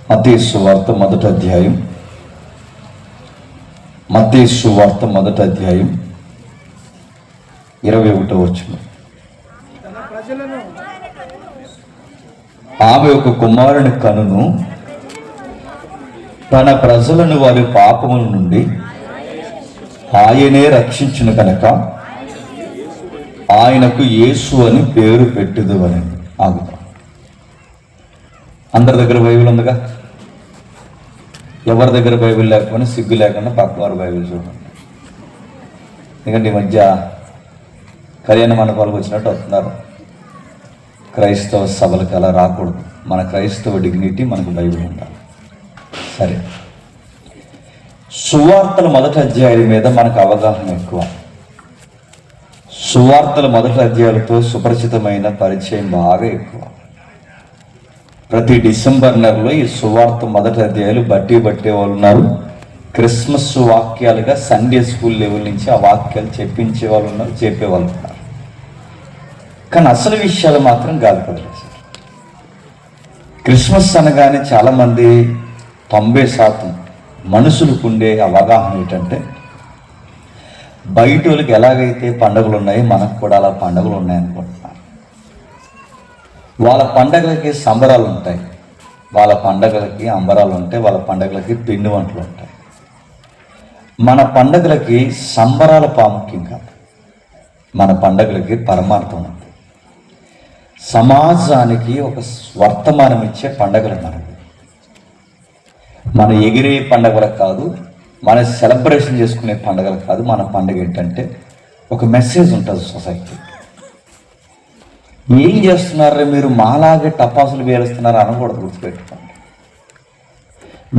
మత్తయి సువార్త మొదటి అధ్యాయం 21వ వచనం. ఆమె ఒక కుమారుని కనును, తన ప్రజలను వారి పాపముల నుండి ఆయనే రక్షించును కనుక ఆయనకు యేసు అని పేరు పెట్టుదువని. ఆగుతాం. అందరి దగ్గర బైబిల్ ఉందిగా. ఎవరి దగ్గర బైబిల్ లేకపోయినా సిగ్గు లేకుండా పక్కవారు బైబిల్ చూడండి. ఎందుకంటే ఈ మధ్య కళ్యాణ మండపాలకు వచ్చినట్టు వస్తున్నారు. క్రైస్తవ సభలకు అలా రాకూడదు. మన క్రైస్తవ డిగ్నిటీ మనకు బైబిల్ ఉండాలి. సరే, సువార్తల మొదటి అధ్యాయం మీద మనకు అవగాహన ఎక్కువ. సువార్తల మొదటి అధ్యాయాలతో సుపరిచితమైన పరిచయం బాగా ఎక్కువ. ప్రతి డిసెంబర్ నెలలో ఈ సువార్త మొదటి అధ్యాయాలు బట్టే వాళ్ళు ఉన్నారు. క్రిస్మస్ వాక్యాలుగా సండే స్కూల్ లెవెల్ నుంచి ఆ వాక్యాలు చెప్పించే వాళ్ళు ఉన్నారు, చెప్పేవాళ్ళు ఉన్నారు. కానీ అసలు విషయాలు మాత్రం గాలి వదిలేశారు. క్రిస్మస్ అనగానే చాలామంది 90% మనుషులకు ఉండే అవగాహన ఏంటంటే, బయట వాళ్ళకి ఎలాగైతే పండుగలు ఉన్నాయో మనకు కూడా అలా పండుగలు ఉన్నాయనుకుంటున్నారు. వాళ్ళ పండగలకి సంబరాలు ఉంటాయి, వాళ్ళ పండగలకి అంబరాలు ఉంటాయి, వాళ్ళ పండగలకి పిండి వంటలు ఉంటాయి. మన పండగలకి సంబరాల ప్రాముఖ్యం కాదు, మన పండగలకి పరమార్థం ఉంది. సమాజానికి ఒక వర్తమానం ఇచ్చే పండగలు మనకి. మన ఎగిరే పండగలకు కాదు, మన సెలబ్రేషన్ చేసుకునే పండగలు కాదు. మన పండుగ ఏంటంటే ఒక మెసేజ్ ఉంటుంది సొసైటీ. ఏం చేస్తున్నారా మీరు, మాలాగే టపాసులు వేలుస్తున్నారు అనకూడదు, గుర్తుపెట్టుకోండి.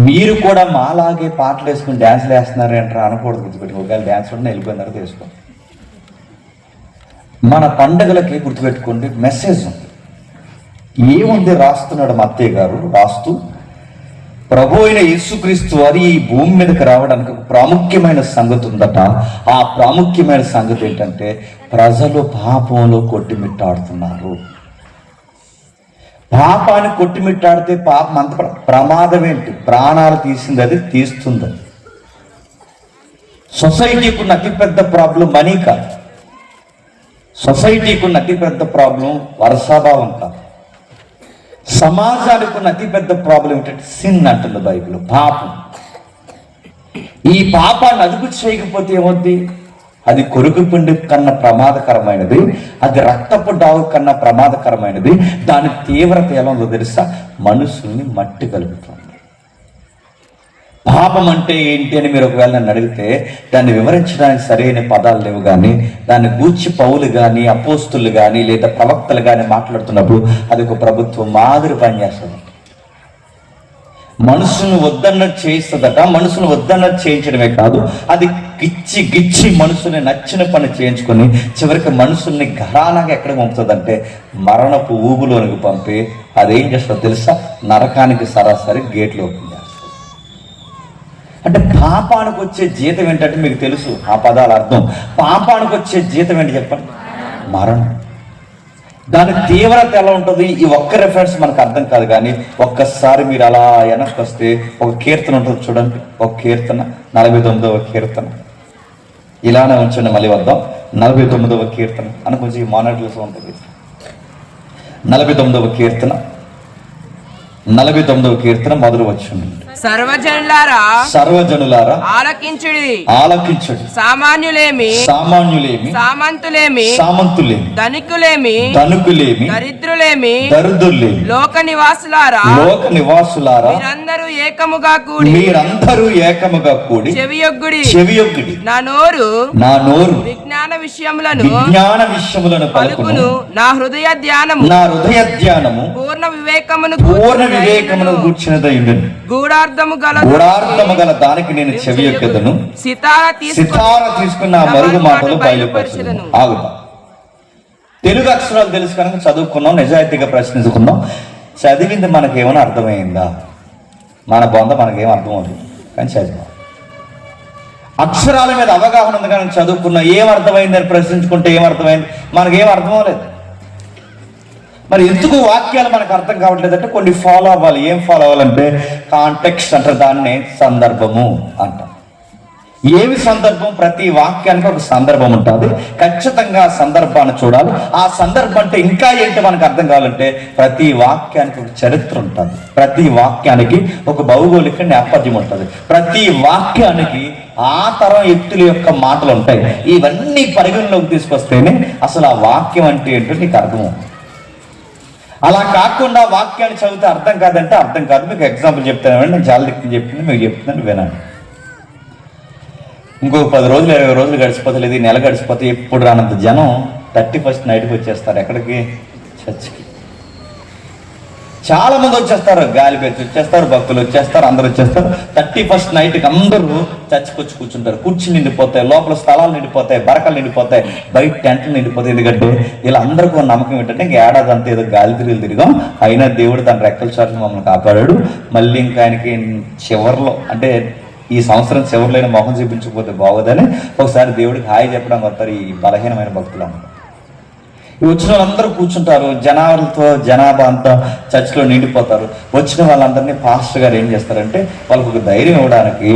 మీరు కూడా మాలాగే పాటలు వేసుకుని డ్యాన్సులు వేస్తున్నారు అంటారా అనకూడదు, గుర్తుపెట్టుకో. ఒకవేళ డ్యాన్స్ ఉంటే వెళ్ళిపోయినారు తీసుకోండి. మన పండగలకి గుర్తుపెట్టుకోండి మెసేజ్ ఉంది. ఏముంది రాస్తున్నాడు మత్తయి గారు రాస్తూ, ప్రభు అయిన యేసుక్రీస్తు వారి ఈ భూమి మీదకి రావడానికి ఒక ప్రాముఖ్యమైన సంగతి ఉందట. ఆ ప్రాముఖ్యమైన సంగతి ఏంటంటే, ప్రజలు పాపంలో కొట్టిమిట్టాడుతున్నారు. పాపాన్ని కొట్టిమిట్టాడితే పాపం అంత ప్రమాదం ఏంటి? ప్రాణాలు తీసింది, అది తీస్తుంది. సొసైటీకి ఉన్న అతిపెద్ద ప్రాబ్లం మనీ కాదు. సొసైటీకి ఉన్న అతిపెద్ద ప్రాబ్లం వర్షాభావం కాదు. సమాజానికి ఉన్న అతిపెద్ద ప్రాబ్లం ఏంటంటే సిన్ అంటుంది బైబిల్, పాపం. ఈ పాపాన్ని అదుపు చేయకపోతే ఏమవుద్ది? అది కొరుకు పిండి కన్నా ప్రమాదకరమైనది, అది రక్తపు డాగు కన్నా ప్రమాదకరమైనది. దాని తీవ్రత ఎలా ఉందో తెలుసా? మనుషుల్ని మట్టి కలుపుతుంది. పాపం అంటే ఏంటి అని మీరు ఒకవేళ నన్ను అడిగితే దాన్ని వివరించడానికి సరైన పదాలు లేవు. కానీ దాన్ని గూర్చి పౌలు కానీ అపోస్తులు కానీ లేదా ప్రవక్తలు కానీ మాట్లాడుతున్నప్పుడు అది ఒక ప్రభుత్వం మాదిరి పనిచేస్తుంది. మనుషులను వద్దన్నది చేయిస్తుందట. మనుషులను వద్దన్నది చేయించడమే కాదు, అది గిచ్చి మనుషుల్ని నచ్చిన పని చేయించుకొని చివరికి మనుషుల్ని ఘరానాగా ఎక్కడికి పంపుతుందంటే మరణపు ఊబులోనికి పంపి అదేం చేస్తుందో తెలుసా? నరకానికి సరాసరి గేట్లు ఓపెన్ చేస్తుంది. అంటే పాపానికి వచ్చే జీతం ఏంటంటే మీకు తెలుసు ఆ పదాల అర్థం. పాపానికి వచ్చే జీతం ఏంటి చెప్పండి? మరణం. దాని తీవ్రత ఎలా ఉంటుంది? ఈ ఒక్క రెఫరెన్స్ మనకు అర్థం కాదు. కానీ ఒక్కసారి మీరు అలా వెనక్కి వస్తే ఒక కీర్తన ఉంటుంది చూడండి. ఒక కీర్తన 49వ కీర్తన ఇలానే ఉంచండి. మళ్ళీ వద్దాం. 49వ కీర్తన అని కొంచెం మానిటర్స్ ఉంటుంది. 49వ కీర్తన 49వ కీర్తన మొదలు వచ్చింది. సర్వజనులారా ఆలకించుడి. సామాన్యులేమి సామంతులేమి ధనికులేమి దరిద్రులేమి లోక నివాసులారా మీరందరూ ఏకముగా కూడి చెవియొగ్గుడి. నా నోరు విజ్ఞాన విషయములను పలుకును. నా హృదయ ధ్యానము పూర్ణ వివేకమును గూఢార్థము గల దానికి నేను చెవియొగ్గెదను. సితార తీసుకున్న మరుగు మాటలు బయలుపరచెదను. ఆగుతా. తెలుగు అక్షరాలు తెలుసు కనుక చదువుకున్నాం, నిజాయితీగా ప్రశ్నించుకున్నాం. చదివింది మనకేమైనా అర్థమైందా? మన బొంద మనకేం అర్థం అవుతుంది కానీ చదివాం. అక్షరాల మీద అవగాహన ఉంది కానీ చదువుకున్నా ఏం అర్థమైందని ప్రశ్నించుకుంటే ఏమర్థమైంది? మనకేం అర్థం అవ్వలేదు. మరి ఎందుకు వాక్యాలు మనకు అర్థం కావట్లేదంటే కొన్ని ఫాలో అవ్వాలి. ఏం ఫాలో అవ్వాలంటే కాంటెక్స్ట్ అంటారు, దాన్ని సందర్భము అంటారు. ఏమి సందర్భం? ప్రతి వాక్యానికి ఒక సందర్భం ఉంటుంది. ఖచ్చితంగా ఆ సందర్భాన్ని చూడాలి. ఆ సందర్భం అంటే ఇంకా ఏంటి మనకు అర్థం కావాలంటే, ప్రతి వాక్యానికి ఒక చరిత్ర ఉంటుంది, ప్రతి వాక్యానికి ఒక భౌగోళిక నేపథ్యం ఉంటుంది, ప్రతి వాక్యానికి ఆ తరం వ్యక్తుల యొక్క మాటలు ఉంటాయి. ఇవన్నీ పరిగణలోకి తీసుకొస్తేనే అసలు ఆ వాక్యం అంటే ఏంటో నీకు అర్థమవుతుంది. అలా కాకుండా వాక్యాన్ని చదివితే అర్థం కాదంటే అర్థం కాదు. మీకు ఎగ్జాంపుల్ చెప్తాను, నేను చాలా దిక్కు చెప్పింది మీకు చెప్తున్నాను, వినండి. ఇంకొక 10 రోజులు 20 రోజులు గడిచిపోతే, లేదు నెల గడిచిపోతే, ఎప్పుడు రానంత జనం 31st నైట్కి వచ్చేస్తారు. ఎక్కడికి? చర్చికి. చాలా మంది వచ్చేస్తారు, గాలి పెట్టి వచ్చేస్తారు, భక్తులు వచ్చేస్తారు, అందరూ వచ్చేస్తారు. 31st నైట్కి అందరూ చర్చికి వచ్చి కూర్చుంటారు. కుర్చీ నిండిపోతాయి, లోపల స్థలాలు నిండిపోతాయి, బరకలు నిండిపోతాయి, బయట టెంట్లు నిండిపోతాయి. ఎందుకంటే వీళ్ళందరికీ నమ్మకం ఏంటంటే, ఇంక ఏడాది అంతా ఏదో గాలి తిరిగాం, అయినా దేవుడు తన రెక్కల చాటును మమ్మల్ని కాపాడాడు. మళ్ళీ ఇంకా ఆయనకి చివరిలో, అంటే ఈ సంవత్సరం చివరిలో మొహం చూపించకపోతే బాగోదని ఒకసారి దేవుడికి హాయి చెప్పడానికి వస్తారు ఈ బలహీనమైన భక్తులు అందరూ. వచ్చిన వాళ్ళందరూ కూర్చుంటారు, జనాభా అంతా చర్చిలో నిండిపోతారు. వచ్చిన వాళ్ళందరినీ పాస్టర్ గారు ఏం చేస్తారంటే, వాళ్ళకు ఒక ధైర్యం ఇవ్వడానికి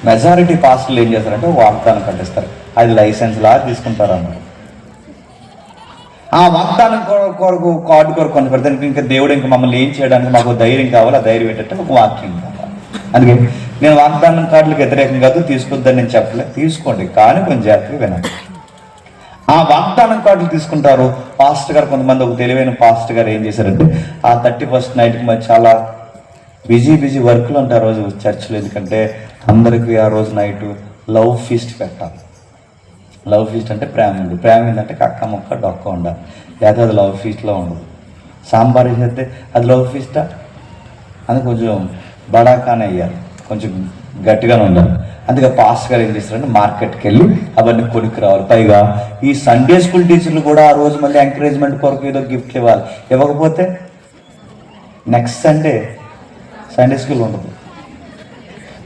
మెజారిటీ పాస్టర్లు ఏం చేస్తారంటే వాగ్దానం కట్టిస్తారు. అది లైసెన్స్ లా తీసుకుంటారు అన్నమాట. ఆ వాగ్దానం కొరకు కార్డు కొరకు కొన్ని పెడతానికి, ఇంకా దేవుడు ఇంకా మమ్మల్ని ఏం చేయడానికి మాకు ధైర్యం కావాలి. ఆ ధైర్యం ఏంటంటే ఒక వాక్యం కావాలి. అందుకే నేను వాగ్దానం కార్డులకు వ్యతిరేకం కాదు, తీసుకొద్దని నేను చెప్పలేదు, తీసుకోండి, కానీ కొంచెం జాగ్రత్తగా వినండి. ఆ వాగ్దానం కార్డులు తీసుకుంటారు. పాస్టర్ గారు, కొంతమంది ఒక తెలివైన పాస్టర్ గారు ఏం చేశారంటే, ఆ 31st నైట్కి మరి చాలా బిజీ వర్క్లు ఉంటాయి ఆ రోజు చర్చిలో. ఎందుకంటే అందరికీ ఆ రోజు నైట్ లవ్ ఫీస్ట్ పెట్టాలి. లవ్ ఫీస్ట్ అంటే ప్రేమ ఉంది, ప్రేమ ఏంటంటే కక్క ముక్క డొక్క ఉండాలి, లేకపోతే అది లవ్ ఫీస్ట్లో ఉండదు. సాంబార్ వేసేస్తే అది లవ్ ఫీస్టా? అది కొంచెం బడాకానే వేయాలి, కొంచెం గట్టిగానే ఉండాలి. అందుకే పాస్టర్ గారు ఏం చేస్తారంటే మార్కెట్కి వెళ్ళి అవన్నీ కొనుక్కు రావాలి. పైగా ఈ సండే స్కూల్ టీచర్లు కూడా ఆ రోజు మళ్ళీ ఎంకరేజ్మెంట్ కొరకు ఏదో గిఫ్ట్లు ఇవ్వాలి. ఇవ్వకపోతే నెక్స్ట్ సండే స్కూల్ ఉండదు.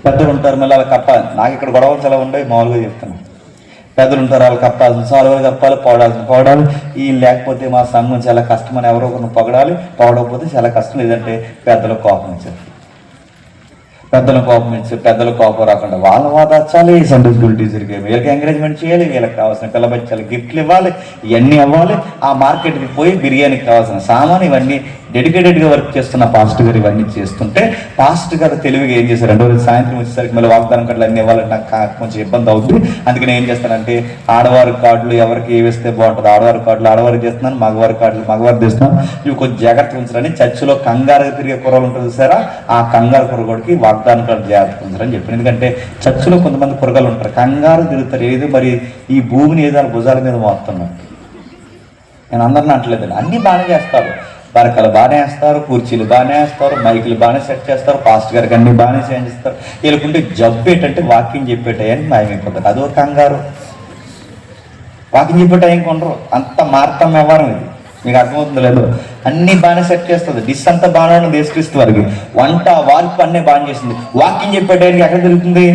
పెద్దలు ఉంటారు, మళ్ళీ వాళ్ళకి కప్పాలి. నాకు ఇక్కడ గొడవలు చాలా ఉండవు, మామూలుగా చెప్తాను. పెద్దలు ఉంటారు, వాళ్ళు కప్పాల్సిన సాల్వలు కప్పాలి, పొగడాలి. ఈ లేకపోతే మా సంఘం చాలా కష్టమని ఎవరో ఒకరిని పొగడకపోతే చాలా కష్టం. లేదంటే పెద్దల కోపం ఇచ్చారు, పెద్దల కోపం రాకుండా వాళ్ళ వాదాచాలి. సండే స్కూల్ టీచర్కి వీళ్ళకి ఎంకరేజ్మెంట్ చేయాలి, వీళ్ళకి కావాల్సిన పిల్లబచ్చాలి గిఫ్ట్లు ఇవ్వాలి, ఇవన్నీ అవ్వాలి. ఆ మార్కెట్కి పోయి బిర్యానీకి కావాల్సిన సామాన్ ఇవన్నీ డెడికేటెడ్గా వర్క్ చేస్తున్న పాస్టర్ గారు ఇవన్నీ చేస్తుంటే, పాస్టర్ గారు తెలివిగా ఏం చేశారు, రోజు సాయంత్రం వచ్చేసరికి మళ్ళీ వాగ్దానం కార్డులు అన్నీ ఇవ్వాలంటే నాకు కొంచెం ఇబ్బంది అవుతుంది. అందుకే నేను ఏం చేస్తానంటే, ఆడవారి కార్డులు ఎవరికి ఏ వేస్తే బాగుంటుంది, ఆడవారి కార్డులు ఆడవారికి చేస్తున్నాను, మగవారి కార్డులు మగవారికి చేస్తున్నాను. ఇవి కొంచెం జాగ్రత్తగా ఉంచారని చర్చిలో కంగారు తిరిగే కుర్రలు ఉంటుంది చూసారా, ఆ కంగారు కుర్రగోడికి వాగ్దానం కార్డు జాగ్రత్తగా ఉంచారని చెప్పాను. ఎందుకంటే చర్చిలో కొంతమంది కుర్రగాలు ఉంటారు, కంగారు తిరుగుతారు, ఏదో మరి ఈ భూమిని ఏదో భుజాల మీద మోస్తున్నారు. నేను అందరిని అంటలేదండి, అన్నీ బాగానే చేస్తారు, బరకలు బాగానే వేస్తారు, కుర్చీలు బాగానే వేస్తారు, మైకులు బాగానే సెట్ చేస్తారు, పాస్టర్ గారికి అన్ని బాగానే చేస్తారు. వీళ్ళకుంటే జబ్బు ఏంటంటే వాక్యం చెప్పే టైంకి మాయమైపోతారు. అదో కంగారు, వాక్యం చెప్పే టైంకి ఉండరు. అంత మార్తం వ్యవహారం ఇది, మీకు అర్థమవుతుందో లేదో. అన్ని బాగానే సెట్ చేస్తుంది, డిస్ అంతా బాగానే దేశక్రీస్తు వారికి, వంట వార్పు అన్నీ బాగా చేస్తుంది. వాక్యం చెప్పే టైంకి ఎక్కడ తిరుగుతుంది?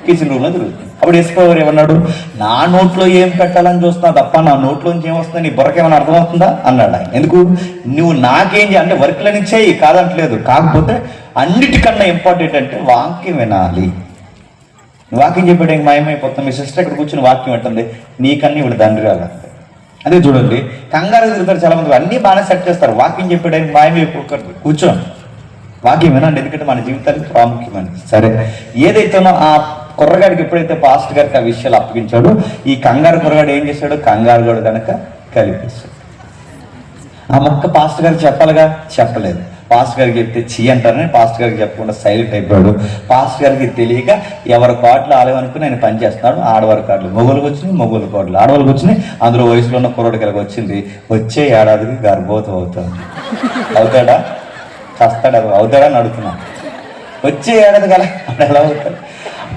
కిచెన్ రూమ్లో తిరుగుతుంది. అప్పుడు వేసుకోవారు ఏమన్నాడు, నా నోట్లో ఏం పెట్టాలని చూస్తున్నావు తప్ప నా నోట్లోంచి ఏమొస్తుంది, నీ బుర్రకేమైనా అర్థమవుతుందా అన్నాడు ఆయన. ఎందుకు? నువ్వు నాకేం అంటే వర్క్లని చేయి కాదంటలేదు, కాకపోతే అన్నిటికన్నా ఇంపార్టెంట్ అంటే వాక్యం వినాలి. వాక్యం చెప్పేటానికి మాయమైపోతాం. మీ సిస్టర్ ఇక్కడ కూర్చుని వాక్యం పెట్టండి, నీకన్నా ఇప్పుడు తండ్రి రాలి. అదే చూడండి, కంగారు తిరుగుతారు చాలా మంది, అన్నీ బాగానే సెట్ చేస్తారు, వాక్యం చెప్పేటానికి మాయమైపోకూడదు. కూర్చోండి, వాక్యం వినండి, ఎందుకంటే మన జీవితానికి ప్రాముఖ్యమైనది. సరే, ఏదైతేనో ఆ కుర్రగాడికి ఎప్పుడైతే పాస్టర్ గారికి ఆ విషయాలు అప్పగించాడో, ఈ కంగారు కుర్రగాడు ఏం చేశాడు, కంగారు గడు కనుక కలిపేశాడు. ఆ మొక్క పాస్టర్ గారికి చెప్పాలిగా, చెప్పలేదు. పాస్టర్ గారికి చెప్తే చీ అంటారని పాస్టర్ గారికి చెప్పకుండా సైలెంట్ అయిపోయాడు. పాస్టర్ గారికి తెలియక ఎవరి కార్డులు ఆలయం అనుకుని ఆయన పనిచేస్తున్నాడు. ఆడవారి కార్డులు మొగోళ్ళకి వచ్చినాయి, మొగోళ్ళ కార్డులు ఆడవాళ్ళకి వచ్చినాయి. అందులో వయసులో ఉన్న కుర్రోడికి వచ్చింది. వచ్చే ఏడాదికి గర్భవతం అవుతాడు. అవుతాడా? చస్తాడా? అవుతాడా అని అడుగుతున్నాను. వచ్చే ఏడాది కదా ఎలా అవుతాడు?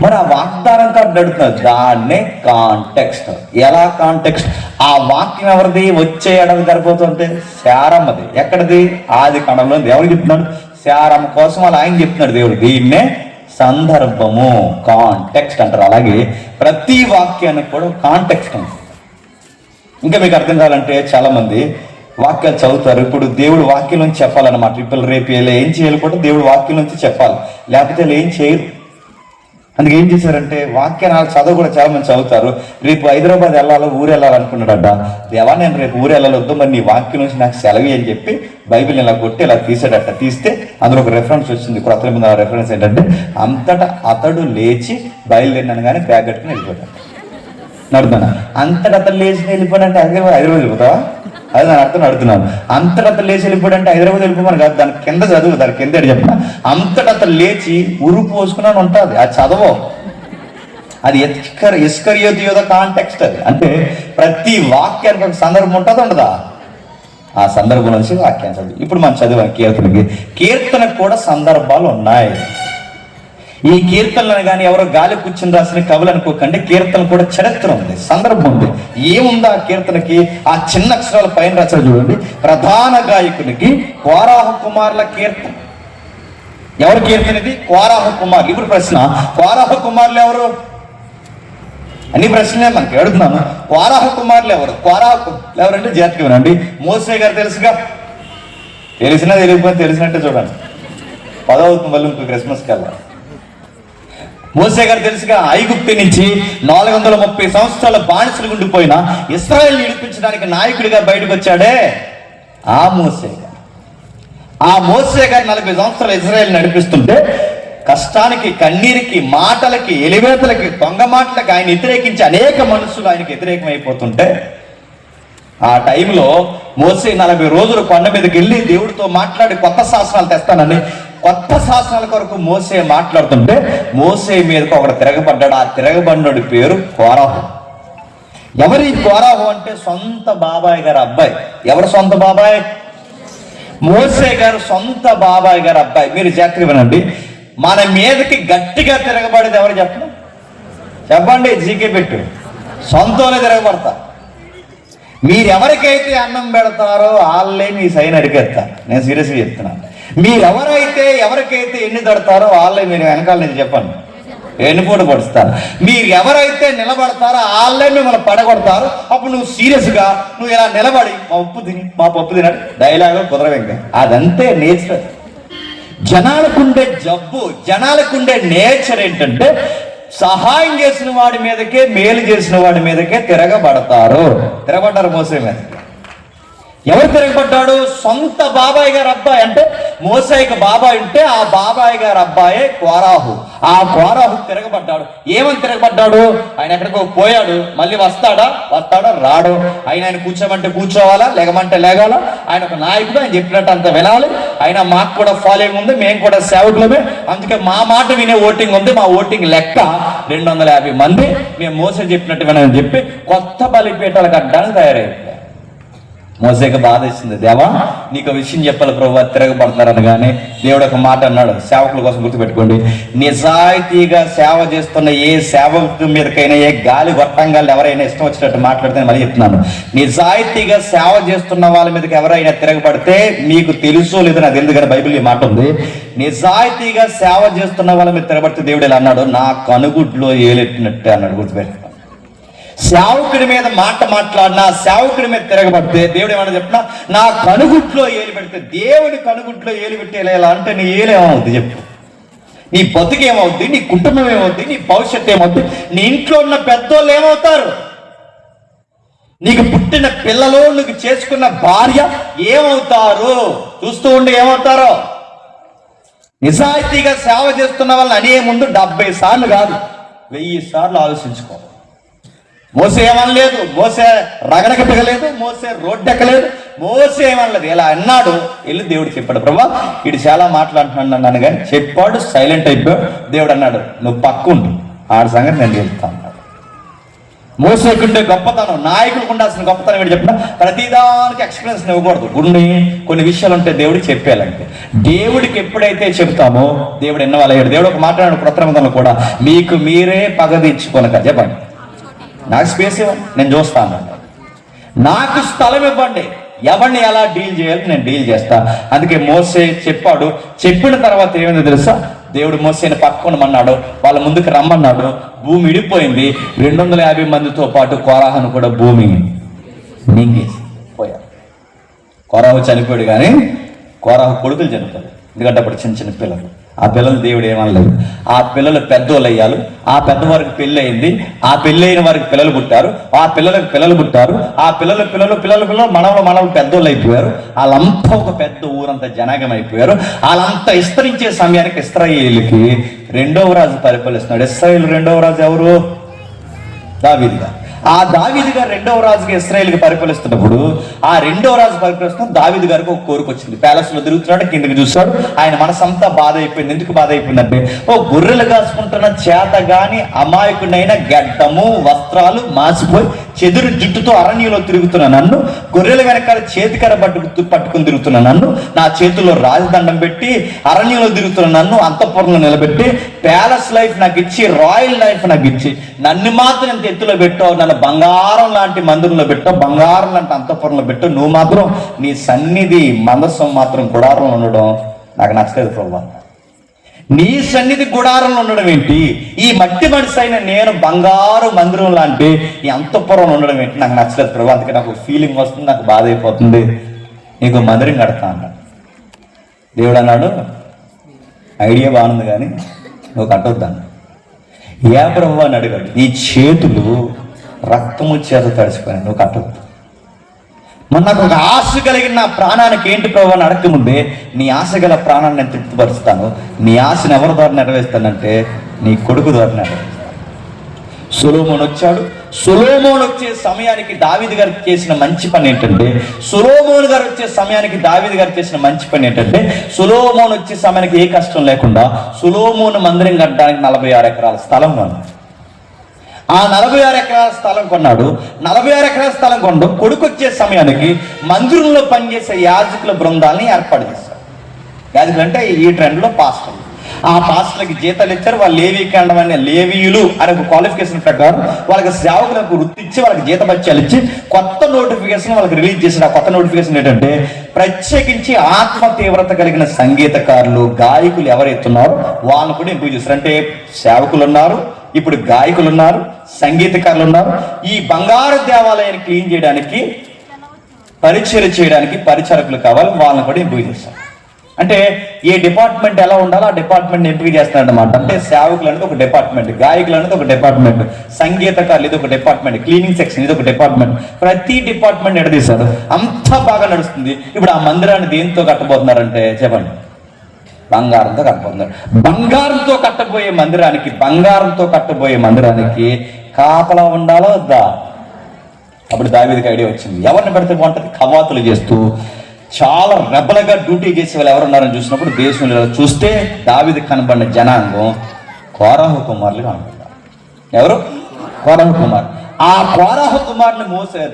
మరి ఆ వాగ్దానం కార్డు అడుగుతున్నారు, దాన్నే కాంటెక్స్ట్. ఎలా కాంటెక్స్ట్? ఆ వాక్యం ఎవరిది? వచ్చే ఏడాది గర్భవతుంటే శారమ్మది. ఎక్కడిది? ఆది కాండంలో. ఎవరు చెప్తున్నాడు? శారమ్మ కోసం అలా ఆయన చెప్తున్నాడు దేవుడు. దీన్నే సందర్భము, కాంటెక్స్ట్ అంటారు. అలాగే ప్రతి వాక్యానికి కూడా కాంటెక్స్ట్ ఉంది. ఇంకా మీకు అర్థం కావాలంటే, చాలా మంది వాక్యాలు చదువుతారు. ఇప్పుడు దేవుడు వాక్యం నుంచి చెప్పాలన్నమాట. ఇప్పుడు రేపు ఏం చేయాలి కూడా దేవుడు వాక్యం నుంచి చెప్పాలి, లేకపోతే వీళ్ళు ఏం చేయరు. అందుకే ఏం చేశారంటే వాక్యాలు చదువు కూడా చాలా మంది చదువుతారు. రేపు హైదరాబాద్ వెళ్ళాలి, ఊరు వెళ్ళాలనుకున్నాడట. దేవా నేను రేపు ఊరు వెళ్ళాలొద్దు, మరి నీ వాక్యం నుంచి నాకు సెలవు అని చెప్పి బైబిల్ ఇలా కొట్టి ఇలా తీసాడట. తీస్తే అందులో ఒక రెఫరెన్స్ వచ్చింది. క్రొత్త నిబంధన రెఫరెన్స్ ఏంటంటే, అంతటా అతడు లేచి బయలుదేరినాను కానీ బ్యాగ్ కట్టుకుని వెళ్ళిపోతాడు. నడుతున్నా అంతటా అతను లేచి వెళ్ళిపోయాడంటే హైదరాబాద్ వెళ్ళిపోతావా? అది నేను అర్థం అడుగుతున్నాను. అంతటా అతను లేచి వెళ్ళిపోయాడంటే హైదరాబాద్ వెళ్ళిపోమని కాదు, దాని కింద చదువు, దాని కింద చెప్పిన అంతటా అతను లేచి ఉరు పోసుకున్నాను ఉంటుంది. అది చదవో, అది ఇస్కరియోతు యోధ కాంటెక్స్ట్. అది అంటే ప్రతి వాక్యానికి ఒక సందర్భం ఉంటుంది, ఉండదా? ఆ సందర్భం నుంచి వాక్యాన్ని చదువు. ఇప్పుడు మనం చదివాం కీర్తనకు కూడా సందర్భాలు ఉన్నాయి. ఈ కీర్తనలను కానీ ఎవరో గాలి కూర్చుని రాసిన కవులు అనుకోకండి. కీర్తన కూడా చరిత్ర ఉంది, సందర్భం ఉంది. ఏముంది ఆ కీర్తనకి? ఆ చిన్న అక్షరాల పైన రాశారు చూడండి, ప్రధాన గాయకునికి కోరాహు కుమారుల కీర్తన. ఎవరి కీర్తన ఇది? కోరాహు కుమారులు. ఇప్పుడు ప్రశ్న, కోరాహు కుమారులు ఎవరు? అన్ని ప్రశ్నలే మనకి అడుగుతున్నాను. కోరాహు కుమారులు ఎవరు? కోరాహు ఎవరంటే జాతికి వినండి. మోసే గారు తెలుసుగా, తెలిసినా తెలియకపోతే తెలిసినట్టే చూడండి. 10వ మళ్ళీ ఇంకో క్రిస్మస్కి వెళ్ళాలి. మోసే గారు తెలుసుగా, ఐగుప్తు నుంచి 430 సంవత్సరాల బానిసలు ఉండిపోయిన ఇశ్రాయేల్ నడిపించడానికి నాయకుడిగా బయటకు వచ్చాడే ఆ మోసే గారు. ఆ మోసే గారు 40 సంవత్సరాలు ఇశ్రాయేల్ నడిపిస్తుంటే కష్టానికి, కన్నీరికి, మాటలకి, ఎలివేతలకి, దొంగ మాటలకి ఆయన వ్యతిరేకించి అనేక మనుషులు ఆయనకి వ్యతిరేకమైపోతుంటే ఆ టైంలో మోసే 40 రోజులు కొండ మీదకి వెళ్ళి దేవుడితో మాట్లాడి కొత్త శాసనాలు తెస్తానని కొత్త శాసనాల కొరకు మోసే మాట్లాడుతుంటే మోసే మీదకు ఒకడు తిరగబడ్డాడు. ఆ తిరగబడినోడి పేరు కోరాహు. ఎవరి కోరాహు అంటే సొంత బాబాయ్ గారు అబ్బాయి. ఎవరు సొంత బాబాయ్? మోసే గారు సొంత బాబాయ్ గారు అబ్బాయి. మీరు జాగ్రత్తగా వినండి, మన మీదకి గట్టిగా తిరగబడేది ఎవరు చెప్పండి? జీకే పెట్టు. సొంతోనే తిరగబడతా. మీరెవరికైతే అన్నం పెడతారో వాళ్ళే మీ సైన్ అడిగేస్తారు. నేను సీరియస్గా చెప్తున్నాను. మీరెవరైతే ఎవరికైతే ఎన్ని తడతారో వాళ్ళే మీరు వెనకాల నుంచి చెప్పండి ఎన్నిపోటు పడుస్తారు. మీరు ఎవరైతే నిలబడతారో వాళ్ళే మిమ్మల్ని పడగొడతారు. అప్పుడు నువ్వు సీరియస్గా నువ్వు ఇలా నిలబడి మా పప్పు తినడు డైలాగ్ కుదరవేంగా. అదంతే నేచర్. జనాలకుండే జబ్బు, జనాలకుండే నేచర్ ఏంటంటే సహాయం చేసిన వాడి మీదకే, మేలు చేసిన వాడి మీదకే తిరగబడతారు. తిరగబడ్డారు మోసే మీద. ఎవరు తిరగబడ్డాడు? సొంత బాబాయ్ గారు అబ్బాయి. అంటే మోసేకి బాబాయ్ ఉంటే ఆ బాబాయ్ గారు అబ్బాయే కోరాహు. ఆ కోరాహు తిరగబడ్డాడు. ఏమని తిరగబడ్డాడు? ఆయన ఎక్కడికో పోయాడు, మళ్ళీ వస్తాడా రాడు. ఆయన కూర్చోమంటే కూర్చోవాలా, లేగమంటే లేగాల. ఆయన ఒక నాయకుడు, ఆయన చెప్పినట్టు అంత వినాలి. ఆయన మాకు కూడా ఫాలోయింగ్ ఉంది, మేము కూడా సేవకులమే. అందుకే మా మాట వినే ఓటింగ్ ఉంది. మా ఓటింగ్ లెక్క 250 మంది. మేము మోసే చెప్పినట్టు వినని చెప్పి కొత్త బలిపీఠాలు కట్టడానికి తయారయ్యారు. మోసేకి బాధ ఇస్తుంది. దేవా నీకు విషయం చెప్పాలి ప్రభు, తిరగబడతారనగానే దేవుడు ఒక మాట అన్నాడు. సేవకుల కోసం గుర్తుపెట్టుకోండి, నిజాయితీగా సేవ చేస్తున్న ఏ సేవకు మీదకైనా, ఏ గాలి గొట్టంగాళ్ళు ఎవరైనా ఇష్టం వచ్చినట్టు మాట్లాడితే మళ్ళీ చెప్తున్నాను, నిజాయితీగా సేవ చేస్తున్న వాళ్ళ మీదకి ఎవరైనా తిరగబడితే మీకు తెలుసో లేదో నాకు ఎందుకని బైబిల్ ఈ మాట ఉంది. నిజాయితీగా సేవ చేస్తున్న వాళ్ళ మీద తిరగబడితే దేవుడు ఇలా అన్నాడు, నా కనుగుడ్లో ఏలెట్టినట్టే అన్నాడు. గుర్తుపెట్టుకో. సేవకుడి మీద మాట్లాడినా, సేవకుడి మీద తిరగబడితే దేవుడు ఏమన్నా చెప్పినా, నా కనుగుట్లో ఏలు పెడితే, దేవుని కనుగుట్లో ఏలు పెట్టేలా అంటే నీ ఏలేమవుద్ది చెప్పు? నీ బతుకు ఏమవుద్ది? నీ కుటుంబం ఏమవుద్ది? నీ భవిష్యత్తు ఏమవుద్ది? నీ ఇంట్లో ఉన్న పెద్దోళ్ళు ఏమవుతారు? నీకు పుట్టిన పిల్లలు, నీకు చేసుకున్న భార్య ఏమవుతారు? చూస్తూ ఉండి ఏమవుతారో. నిజాయితీగా సేవ చేస్తున్న వాళ్ళని అనే ముందు 70 సార్లు కాదు 1000 సార్లు ఆలోచించుకో. మోసే ఏమనలేదు, మోసే రగడక దిగలేదు, మోసే రోడ్డు ఎక్కలేదు, మోసే ఏమనలేదు. ఇలా అన్నాడు, వెళ్ళి దేవుడు చెప్పాడు, ప్రభా ఇటు చాలా మాట్లాడుతున్నాడు అన్నాను కానీ చెప్పాడు, సైలెంట్ అయిపోయాడు. దేవుడు అన్నాడు, నువ్వు పక్కుండు, ఆడి సంగతి నేను వెళ్తా అన్నాడు. మోసేకుండే గొప్పతనం, నాయకులకు ఉండాల్సిన గొప్పతనం ఏంటి చెప్పిన, ప్రతిదానికి ఎక్స్పీరియన్స్ ఇవ్వకూడదు. కొన్ని విషయాలు ఉంటే దేవుడికి చెప్పేయాలంటే, దేవుడికి ఎప్పుడైతే చెప్తామో దేవుడు ఎన్నవాళ్ళయ్యాడు. దేవుడు ఒక మాట్లాడాడు క్రొత్త నిబంధనలో కూడా, మీకు మీరే పగ తీర్చుకొనక. చెప్పండి, నాకు స్పేస్ ఇవ్వండి, నేను చూస్తాను. నాకు స్థలం ఇవ్వండి, ఎవరిని ఎలా డీల్ చేయాలి నేను డీల్ చేస్తా. అందుకే మోసే చెప్పాడు. చెప్పిన తర్వాత ఏమైందో తెలుసా, దేవుడు మోసేని పట్టుకోమన్నాడు, వాళ్ళ ముందుకు రమ్మన్నాడు. భూమి ఇడిపోయింది. 250 మందితో పాటు కోరాహను కూడా భూమి మింగేసి పోయారు. కోరాహు చనిపోయాడు, కానీ కోరాహు కొడుకులు చనిపోయారు. ఎందుకంటే అప్పుడు చిన్న చిన్న పిల్లలు. ఆ పిల్లలు దేవుడు ఏమనలేదు. ఆ పిల్లలు పెద్దోళ్ళు అయ్యారు. ఆ పెద్దవారికి పెళ్ళి అయింది. ఆ పెళ్ళి అయిన వారికి పిల్లలు పుట్టారు. ఆ పిల్లలకు పిల్లలు పుట్టారు. ఆ పిల్లలు పిల్లలు పిల్లలు పిల్లలు మనవలు పెద్దోళ్ళు అయిపోయారు. వాళ్ళంతా ఒక పెద్ద ఊరంతా జనాగం అయిపోయారు. వాళ్ళంతా విస్తరించే సమయానికి ఇశ్రాయేలుకి రెండవ రాజు పరిపాలిస్తున్నాడు. ఇశ్రాయేలు రెండవ రాజు ఎవరు? దావీదు గారు. ఆ దావీదు గారు రెండవ రాజుగా ఇశ్రాయేలుకి పరిపాలిస్తున్నప్పుడు, ఆ రెండవ రాజు పరిపాలిస్తున్న దావీదు గారికి ఒక కోరిక వచ్చింది. ప్యాలెస్ లో తిరుగుతున్నాడు, కిందకి చూస్తాడు. ఆయన మనసంతా బాధ అయిపోయింది. ఎందుకు బాధ అయిపోయిందంటే, గొర్రెలు కాసుకుంటున్న చేత గాని అమాయకుడైన గడ్డము వస్త్రాలు మాసిపోయి చెదురు జుట్టుతో అరణ్యంలో తిరుగుతున్న నన్ను, గొర్రెల వెనకాల చేతికర పట్టుకుని తిరుగుతున్న నన్ను, నా చేతుల్లో రాజదండం పెట్టి అరణ్యంలో తిరుగుతున్న నన్ను అంతఃపురంలో నిలబెట్టి ప్యాలెస్ లైఫ్ నాకు ఇచ్చి, రాయల్ లైఫ్ నాకు ఇచ్చి, నన్ను మాత్రం ఎంత ఎత్తులో పెట్టావు, నన్ను బంగారం లాంటి మందిరంలో పెట్టావు, బంగారం లాంటి అంతఃపురంలో పెట్టావు, నువ్వు మాత్రం నీ సన్నిధి మందస్సం మాత్రం గుడారంలో ఉండడం నాకు నచ్చలేదు ప్రభువా. నీ సన్నిధి గుడారంలో ఉండడం ఏంటి? ఈ మట్టి మనిషి అయిన నేను బంగారు మందిరం లాంటి ఈ అంతఃపురంలో ఉండడం ఏంటి? నాకు నచ్చలేదు ప్రభు. అందుకే నాకు ఫీలింగ్ వస్తుంది, నాకు బాధ అయిపోతుంది, నీకు మందిరం కడతా అన్నాడు. దేవుడు అన్నాడు, ఐడియా బాగుంది కానీ నువ్వు కట్టొద్దాను. ఏ ప్రభు అని అడిగాడు. నీ చేతులు రక్తము చేత తడిసిపోయాను, నువ్వు కట్టొద్దు. మరి నాకు ఒక ఆశ కలిగిన నా ప్రాణానికి ఏంటి ప్రభు అని అడగకముందే, నీ ఆశ గల ప్రాణాన్ని నేను తృప్తిపరుస్తాను. నీ ఆశను ఎవరి ద్వారా నెరవేరుస్తానంటే నీ కొడుకు ద్వారా నెరవేరుస్తాను. సొలొమోను వచ్చాడు. సొలొమోను వచ్చే సమయానికి దావీదు గారికి చేసిన మంచి పని ఏంటంటే, సొలొమోను గారు వచ్చే సమయానికి దావీదు గారు చేసిన మంచి పని ఏంటంటే, సొలొమోను వచ్చే సమయానికి ఏ కష్టం లేకుండా సొలొమోను మందిరం కట్టడానికి 46 ఎకరాల స్థలం కొన్నాడు. ఆ 46 ఎకరాల స్థలం కొన్నాడు. 46 ఎకరాల స్థలం కొనడం కొడుకు వచ్చే సమయానికి మందిరంలో పనిచేసే యాజకుల బృందాలని ఏర్పాటు చేశారు. యాజకులు అంటే ఈ ట్రెండ్లో పాస్టర్లు. ఆ పాస్టర్లకి జీతాలు ఇచ్చారు. వాళ్ళు లేవీయులు అనే ఒక క్వాలిఫికేషన్ ప్రకారం వాళ్ళకి సేవకులకు వృత్తి ఇచ్చి, వాళ్ళకి జీతభత్యాలు ఇచ్చి కొత్త నోటిఫికేషన్ వాళ్ళకి రిలీజ్ చేశారు. ఆ కొత్త నోటిఫికేషన్ ఏంటంటే, ప్రత్యేకించి ఆత్మ తీవ్రత కలిగిన సంగీతకారులు, గాయకులు ఎవరైతే ఉన్నారో వాళ్ళని కూడా ఎంపిక చేశారు. అంటే సేవకులు ఉన్నారు, ఇప్పుడు గాయకులు ఉన్నారు, సంగీతకారులు ఉన్నారు. ఈ బంగారు దేవాలయాన్ని క్లీన్ చేయడానికి, పరిచయం చేయడానికి పరిచారకులు కావాలి, వాళ్ళని కూడా ఎంపిక చేశారు. అంటే ఏ డిపార్ట్మెంట్ ఎలా ఉండాలో ఆ డిపార్ట్మెంట్ ఎంపిక చేస్తున్నారన్నమాట. అంటే సేవకులు అనేది ఒక డిపార్ట్మెంట్, గాయకులు అనేది ఒక డిపార్ట్మెంట్, సంగీతకారులు ఇది ఒక డిపార్ట్మెంట్, క్లీనింగ్ సెక్షన్ ఇది ఒక డిపార్ట్మెంట్. ప్రతి డిపార్ట్మెంట్ ఎడదీశారు. అంతా బాగా నడుస్తుంది. ఇప్పుడు ఆ మందిరాన్ని దేంతో కట్టబోతున్నారంటే చెప్పండి, బంగారంతో కట్టబోతున్నారు. బంగారంతో కట్టబోయే మందిరానికి కాపలా ఉండాలో వద్దా? అప్పుడు దావీదుకి ఐడియా వచ్చింది, ఎవరిని పెడితే బాగుంటుంది? కవాతులు చేస్తూ చాలా రెబలగా డ్యూటీ చేసే వాళ్ళు ఎవరున్నారని చూసినప్పుడు దేశంలో చూస్తే దావీదు కనబడిన జనాంగం కోరాహు కుమారులు కనబడ్డారు. ఎవరు? కోరాహు కుమార్. ఆ కోరాహు కుమారుని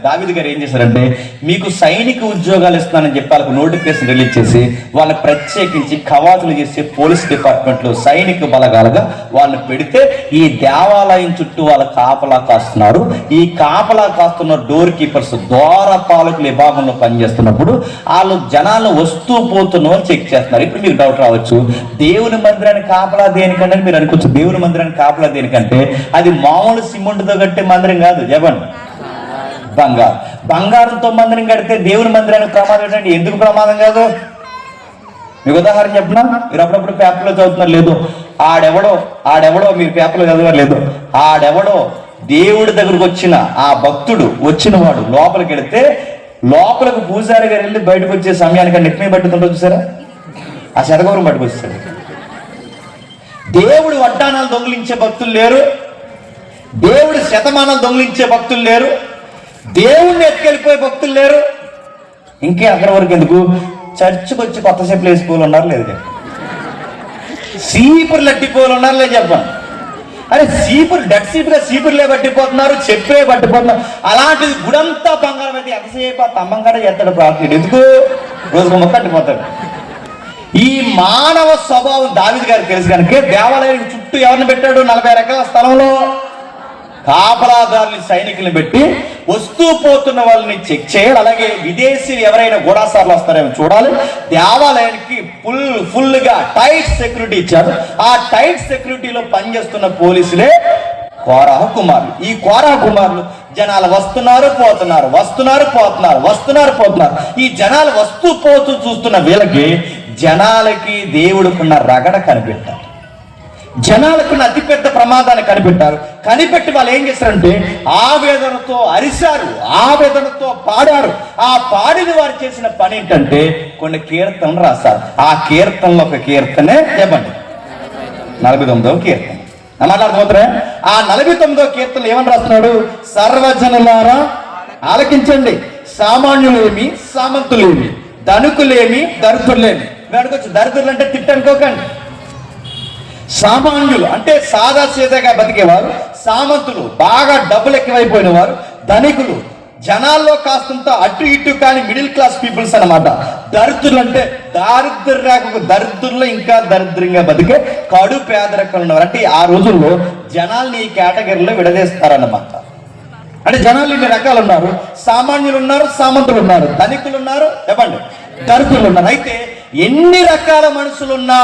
దావీదు గారు ఏం చేశారంటే, మీకు సైనిక ఉద్యోగాలు ఇస్తున్నానని చెప్పి వాళ్ళకు నోటిఫికేషన్ రిలీజ్ చేసి వాళ్ళని ప్రత్యేకించి కవాతులు చేసే పోలీస్ డిపార్ట్మెంట్లో సైనిక బలగాలుగా వాళ్ళని పెడితే ఈ దేవాలయం చుట్టూ వాళ్ళ కాపలా కాస్తున్నారు. ఈ కాపలా కాస్తున్న డోర్ కీపర్స్, ద్వారపాలకుల విభాగంలో పనిచేస్తున్నప్పుడు వాళ్ళు జనాలు వస్తూ పోతున్న వాళ్ళు చెక్ చేస్తున్నారు. ఇప్పుడు మీకు డౌట్ రావచ్చు, దేవుని మందిరానికి కాపలా దేనికంటే మీరు అనుకోవచ్చు. దేవుని మందిరానికి కాపలా దేనికంటే అది మామూలు సిమెంట్తో కట్టే మందిరం కాదు. చెప్పండి, బంగారంతో మందిరం కడితే దేవుని మందిరానికి ప్రమాదం ఏంటంటే, ఎందుకు ప్రమాదం కాదు? మీకు ఉదాహరణ చెప్పినా, మీరు అప్పుడప్పుడు పేపర్లో చదువుతున్నారు లేదు, ఆడెవడో మీరు పేపర్లో చదివారు లేదు, ఆడెవడో దేవుడి దగ్గరకు వచ్చిన ఆ భక్తుడు వచ్చిన వాడు లోపలికి వెళితే లోపలికి పూజారి గారు వెళ్ళి బయటకు వచ్చే సమయానికి నెక్కి పట్టుకుంటారు చూసారా, ఆ శతగౌరం పట్టుకొచ్చాడు. దేవుడు వడ్డానాలు దొంగిలించే భక్తులు లేరు, దేవుడి శతమానాలు దొంగిలించే భక్తులు లేరు, దేవుణ్ణి ఎత్తుకెళ్ళిపోయే భక్తులు లేరు. ఇంకే అక్కడ వరకు ఎందుకు, చర్చికి వచ్చి కొత్త చెప్పులు వేసిపోలు ఉన్నారు లేదు చెప్పండి, సీపుర్లు అట్టిపోలు ఉన్నారు లేదు చెప్పండి. అరే సీపురు డెడ్ సీపుగా సీపుర్లే పట్టిపోతున్నారు, చెప్పే పట్టిపోతున్నారు. అలాంటిది గుడంతా బంగారం అయితే ఎంతసేపు ఆ తమ్మంగాడ చేస్తాడు ప్రార్థన, ఎందుకు రోజుకు మొక్క అట్టిపోతాడు. ఈ మానవ స్వభావం దావీదు గారికి తెలుసు కనుక దేవాలయం చుట్టూ ఎవరిని పెట్టాడు? 40 ఎకరాల స్థలంలో కాపలాదారుని సైనికులను పెట్టి వస్తూ పోతున్న వాళ్ళని చెక్ చేయాలి. అలాగే విదేశీయులు ఎవరైనా గూఢాసార్లు వస్తారేమో చూడాలి. దేవాలయానికి ఫుల్గా టైట్ సెక్యూరిటీ ఇచ్చారు. ఆ టైట్ సెక్యూరిటీలో పనిచేస్తున్న పోలీసులే కోరహ కుమారులు. ఈ కోరహ కుమారులు జనాలు వస్తున్నారు పోతున్నారు, వస్తున్నారు పోతున్నారు, వస్తున్నారు పోతున్నారు. ఈ జనాలు వస్తూ పోతూ చూస్తున్న వీళ్ళకి జనాలకి దేవుడికున్న రగడ కనిపెట్టారు, జనాలకున్న అతిపెద్ద ప్రమాదాన్ని కనిపెట్టారు. కనిపెట్టి వాళ్ళు ఏం చేశారంటే ఆవేదనతో అరిశారు, ఆవేదనతో పాడారు. ఆ పాడిన వారు చేసిన పని ఏంటంటే కొన్ని కీర్తనలు రాశారు. ఆ కీర్తనలో ఒక కీర్తనే చెప్పండి 49వ కీర్తన. మాట్లాడుతున్నారా? ఆ 49వ కీర్తనలు ఏమని రాస్తున్నాడు? సర్వజనులారా ఆలకించండి, సామాన్యులేమి సామంతులేమి, ధనుకులేమి దరిద్రులేమి. అడగొచ్చు, దరిద్రులు అంటే తిట్టనుకోకండి. సామాన్యులు అంటే సాదా సీదాగా బతికేవారు, సామంతులు బాగా డబ్బులు ఎక్కువైపోయిన వారు, ధనికులు జనాల్లో కాస్తంత అటు ఇటు కానీ మిడిల్ క్లాస్ పీపుల్స్ అన్నమాట. దరిద్రులు అంటే దారిద్ర్యకు దరిద్రుల్లో ఇంకా దరిద్రంగా బతికే కడు పేదరికలు ఉన్నవారు. అంటే ఆ రోజుల్లో జనాల్ని ఈ కేటగిరీలో విడదీస్తారన్నమాట. అంటే జనాలు ఇన్ని రకాలు ఉన్నారు. సామాన్యులు ఉన్నారు, సామంతులు ఉన్నారు, ధనికులు ఉన్నారు, చెప్పండి దరిద్రులు ఉన్నారు. అయితే ఎన్ని రకాల మనుషులున్నా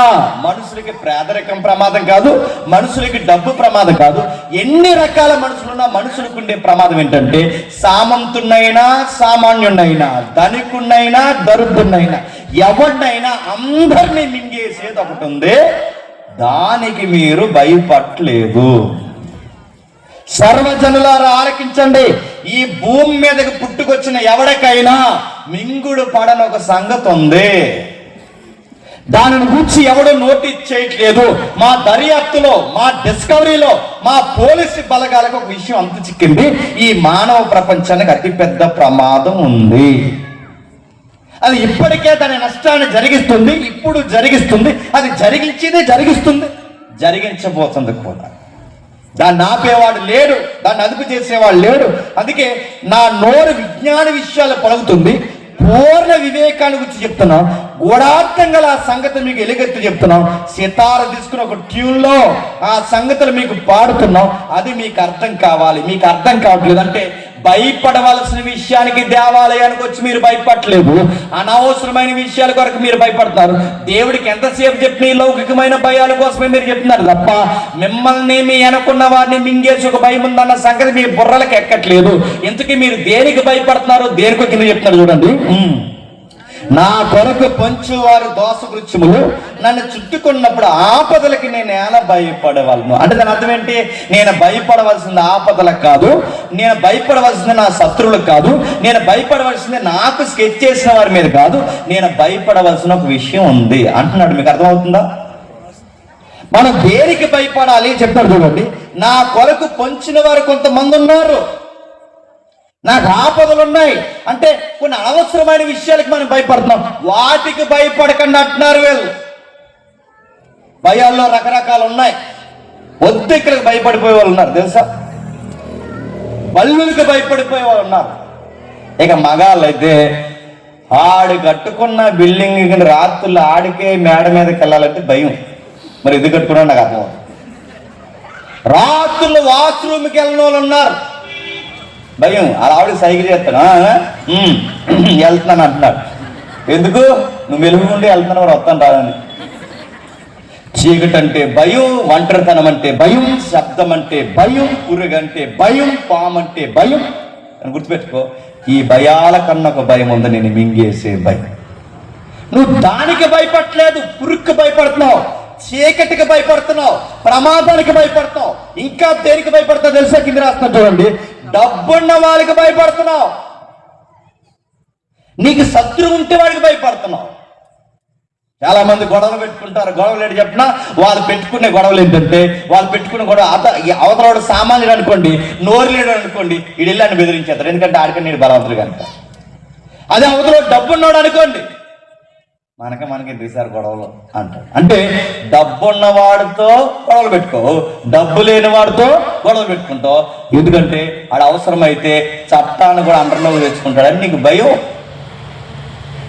మనుషులకి పేదరికం ప్రమాదం కాదు, మనుషులకి డబ్బు ప్రమాదం కాదు. ఎన్ని రకాల మనుషులున్నా మనుషులకు ఉండే ప్రమాదం ఏంటంటే సామంతున్నైనా సామాన్యున్నైనా ధనికున్నైనా దరిద్రున్నైనా ఎవరినైనా అందరినీ మింగేసేది ఒకటి ఉంది, దానికి మీరు భయపడలేదు. సర్వజనులారా ఆలకించండి, ఈ భూమి మీదకి పుట్టుకొచ్చిన ఎవరికైనా మింగుడు పడని ఒక సంగతి ఉంది. దానిని గురించి ఎవడు నోటీస్ చేయట్లేదు. మా దర్యాప్తులో, మా డిస్కవరీలో, మా పోలీసు బలగాలకు ఒక విషయం అంతు చిక్కింది. ఈ మానవ ప్రపంచానికి అతిపెద్ద ప్రమాదం ఉంది. అది ఇప్పటికే దాని నష్టాన్ని జరిగిస్తుంది, ఇప్పుడు జరిగిస్తుంది, అది జరిగిస్తుంది, జరిగించబోతుంది కూడా. దాన్ని ఆపేవాడు లేడు, దాన్ని అదుపు చేసేవాడు లేడు. అందుకే నా నోరు విజ్ఞాన విషయాలు పలుకుతుంది, పూర్ణ వివేకాన్ని గురించి చెప్తున్నాం, గూఢార్థం గల ఆ సంగతి మీకు ఎలుగెత్తి చెప్తున్నాం. సితార తీసుకుని ఒక ట్యూన్లో ఆ సంగతులు మీకు పాడుతున్నాం. అది మీకు అర్థం కావాలి. మీకు అర్థం కావట్లేదు అంటే భయపడవలసిన విషయానికి దేవాలయానికి వచ్చి మీరు భయపడలేదు, అనవసరమైన విషయాల కొరకు మీరు భయపడతారు. దేవుడికి ఎంతసేపు చెప్పిన ఈ లౌకికమైన భయాల కోసమే మీరు చెప్తున్నారు తప్ప మిమ్మల్ని మీ అనుకున్న వారిని మింగేసి ఒక భయం ఉందన్న సంగతి మీ బుర్రలకు ఎక్కట్లేదు. ఇంతకీ మీరు దేనికి భయపడుతున్నారో దేనికి కింద చెప్తున్నారు చూడండి. నా కొరకు పొంచువారు దోషవృక్షములు నన్ను చుట్టుకున్నప్పుడు ఆపదలకి నేను ఎలా భయపడవలను. అంటే దాని అర్థం ఏంటి? నేను భయపడవలసింది ఆపదలకు కాదు, నేను భయపడవలసింది నా శత్రువులకు కాదు, నేను భయపడవలసింది నాకు స్కెచ్ చేసిన వారి మీద కాదు, నేను భయపడవలసిన ఒక విషయం ఉంది అంటున్నాడు. మీకు అర్థమవుతుందా? మనం దేనికి భయపడాలి చెప్తారు చూడండి. నా కొరకు పొంచిన వారు కొంతమంది ఉన్నారు, నాకు ఆపదలు ఉన్నాయి అంటే కొన్ని అనవసరమైన విషయాలకు మనం భయపడుతున్నాం. వాటికి భయపడకండి అంటున్నారు వీళ్ళు. భయాల్లో రకరకాలు ఉన్నాయి. ఒత్తిడికి భయపడిపోయే వాళ్ళు ఉన్నారు తెలుసా, బల్లులకి భయపడిపోయే వాళ్ళు ఉన్నారు. ఇక మగాళ్ళు అయితే ఆడు కట్టుకున్న బిల్డింగ్ రాత్రులు ఆడికే మేడ మీదకి వెళ్ళాలంటే భయం. మరి ఎందుకు కట్టుకున్నా నాకు అర్థం. రాత్రులు వాష్రూమ్కి వెళ్ళిన వాళ్ళు ఉన్నారు, భయం. అలా ఆవిడ సైకిల్ చేస్తాను వెళ్తున్నాను అంటున్నాడు. ఎందుకు? నువ్వు వెలుగుండి వెళ్తున్నావు, వాడు వస్తాను రాదని. చీకటి అంటే భయం, ఒంటరితనం అంటే భయం, శబ్దం అంటే భయం, పురుగంటే భయం, పాము అంటే భయం అని గుర్తుపెట్టుకో. ఈ భయాల కన్నా ఒక భయం ఉంది, నేను మింగేసే భయం. నువ్వు దానికి భయపడలేదు, పురుగుకి భయపడుతున్నావు, చీకటికి భయపడుతున్నావు, ప్రమాదానికి భయపడుతున్నావు. ఇంకా దేనికి భయపడతావు తెలుసా? కింద రాస్తున్నా చూడండి. డబ్బున్న వాళ్ళకి భయపడుతున్నావు, నీకు శత్రువు ఉంటే వాడికి భయపడుతున్నావు. చాలా మంది గొడవలు పెట్టుకుంటారు. గొడవలు ఏంటి చెప్పినా వాళ్ళు పెట్టుకునే గొడవలు ఏంటంటే, వాళ్ళు పెట్టుకునే గొడవ అవతలవాడు సామాన్యుడు అనుకోండి, నోరు లేడు అనుకోండి, వీడు వెళ్ళని బెదిరించేస్తారు. ఎందుకంటే ఆడికి నేను బలవంతుడు కనుక. అదే అవతల డబ్బున్నాడు అనుకోండి, మనకి తీసారు గొడవలు అంటారు. అంటే డబ్బున్నవాడితో గొడవలు పెట్టుకో, డబ్బు లేని వాడితో గొడవలు పెట్టుకుంటావు. ఎందుకంటే ఆడ అవసరమైతే చట్టాన్ని కూడా అండర్లో తెచ్చుకుంటాడని నీకు భయం.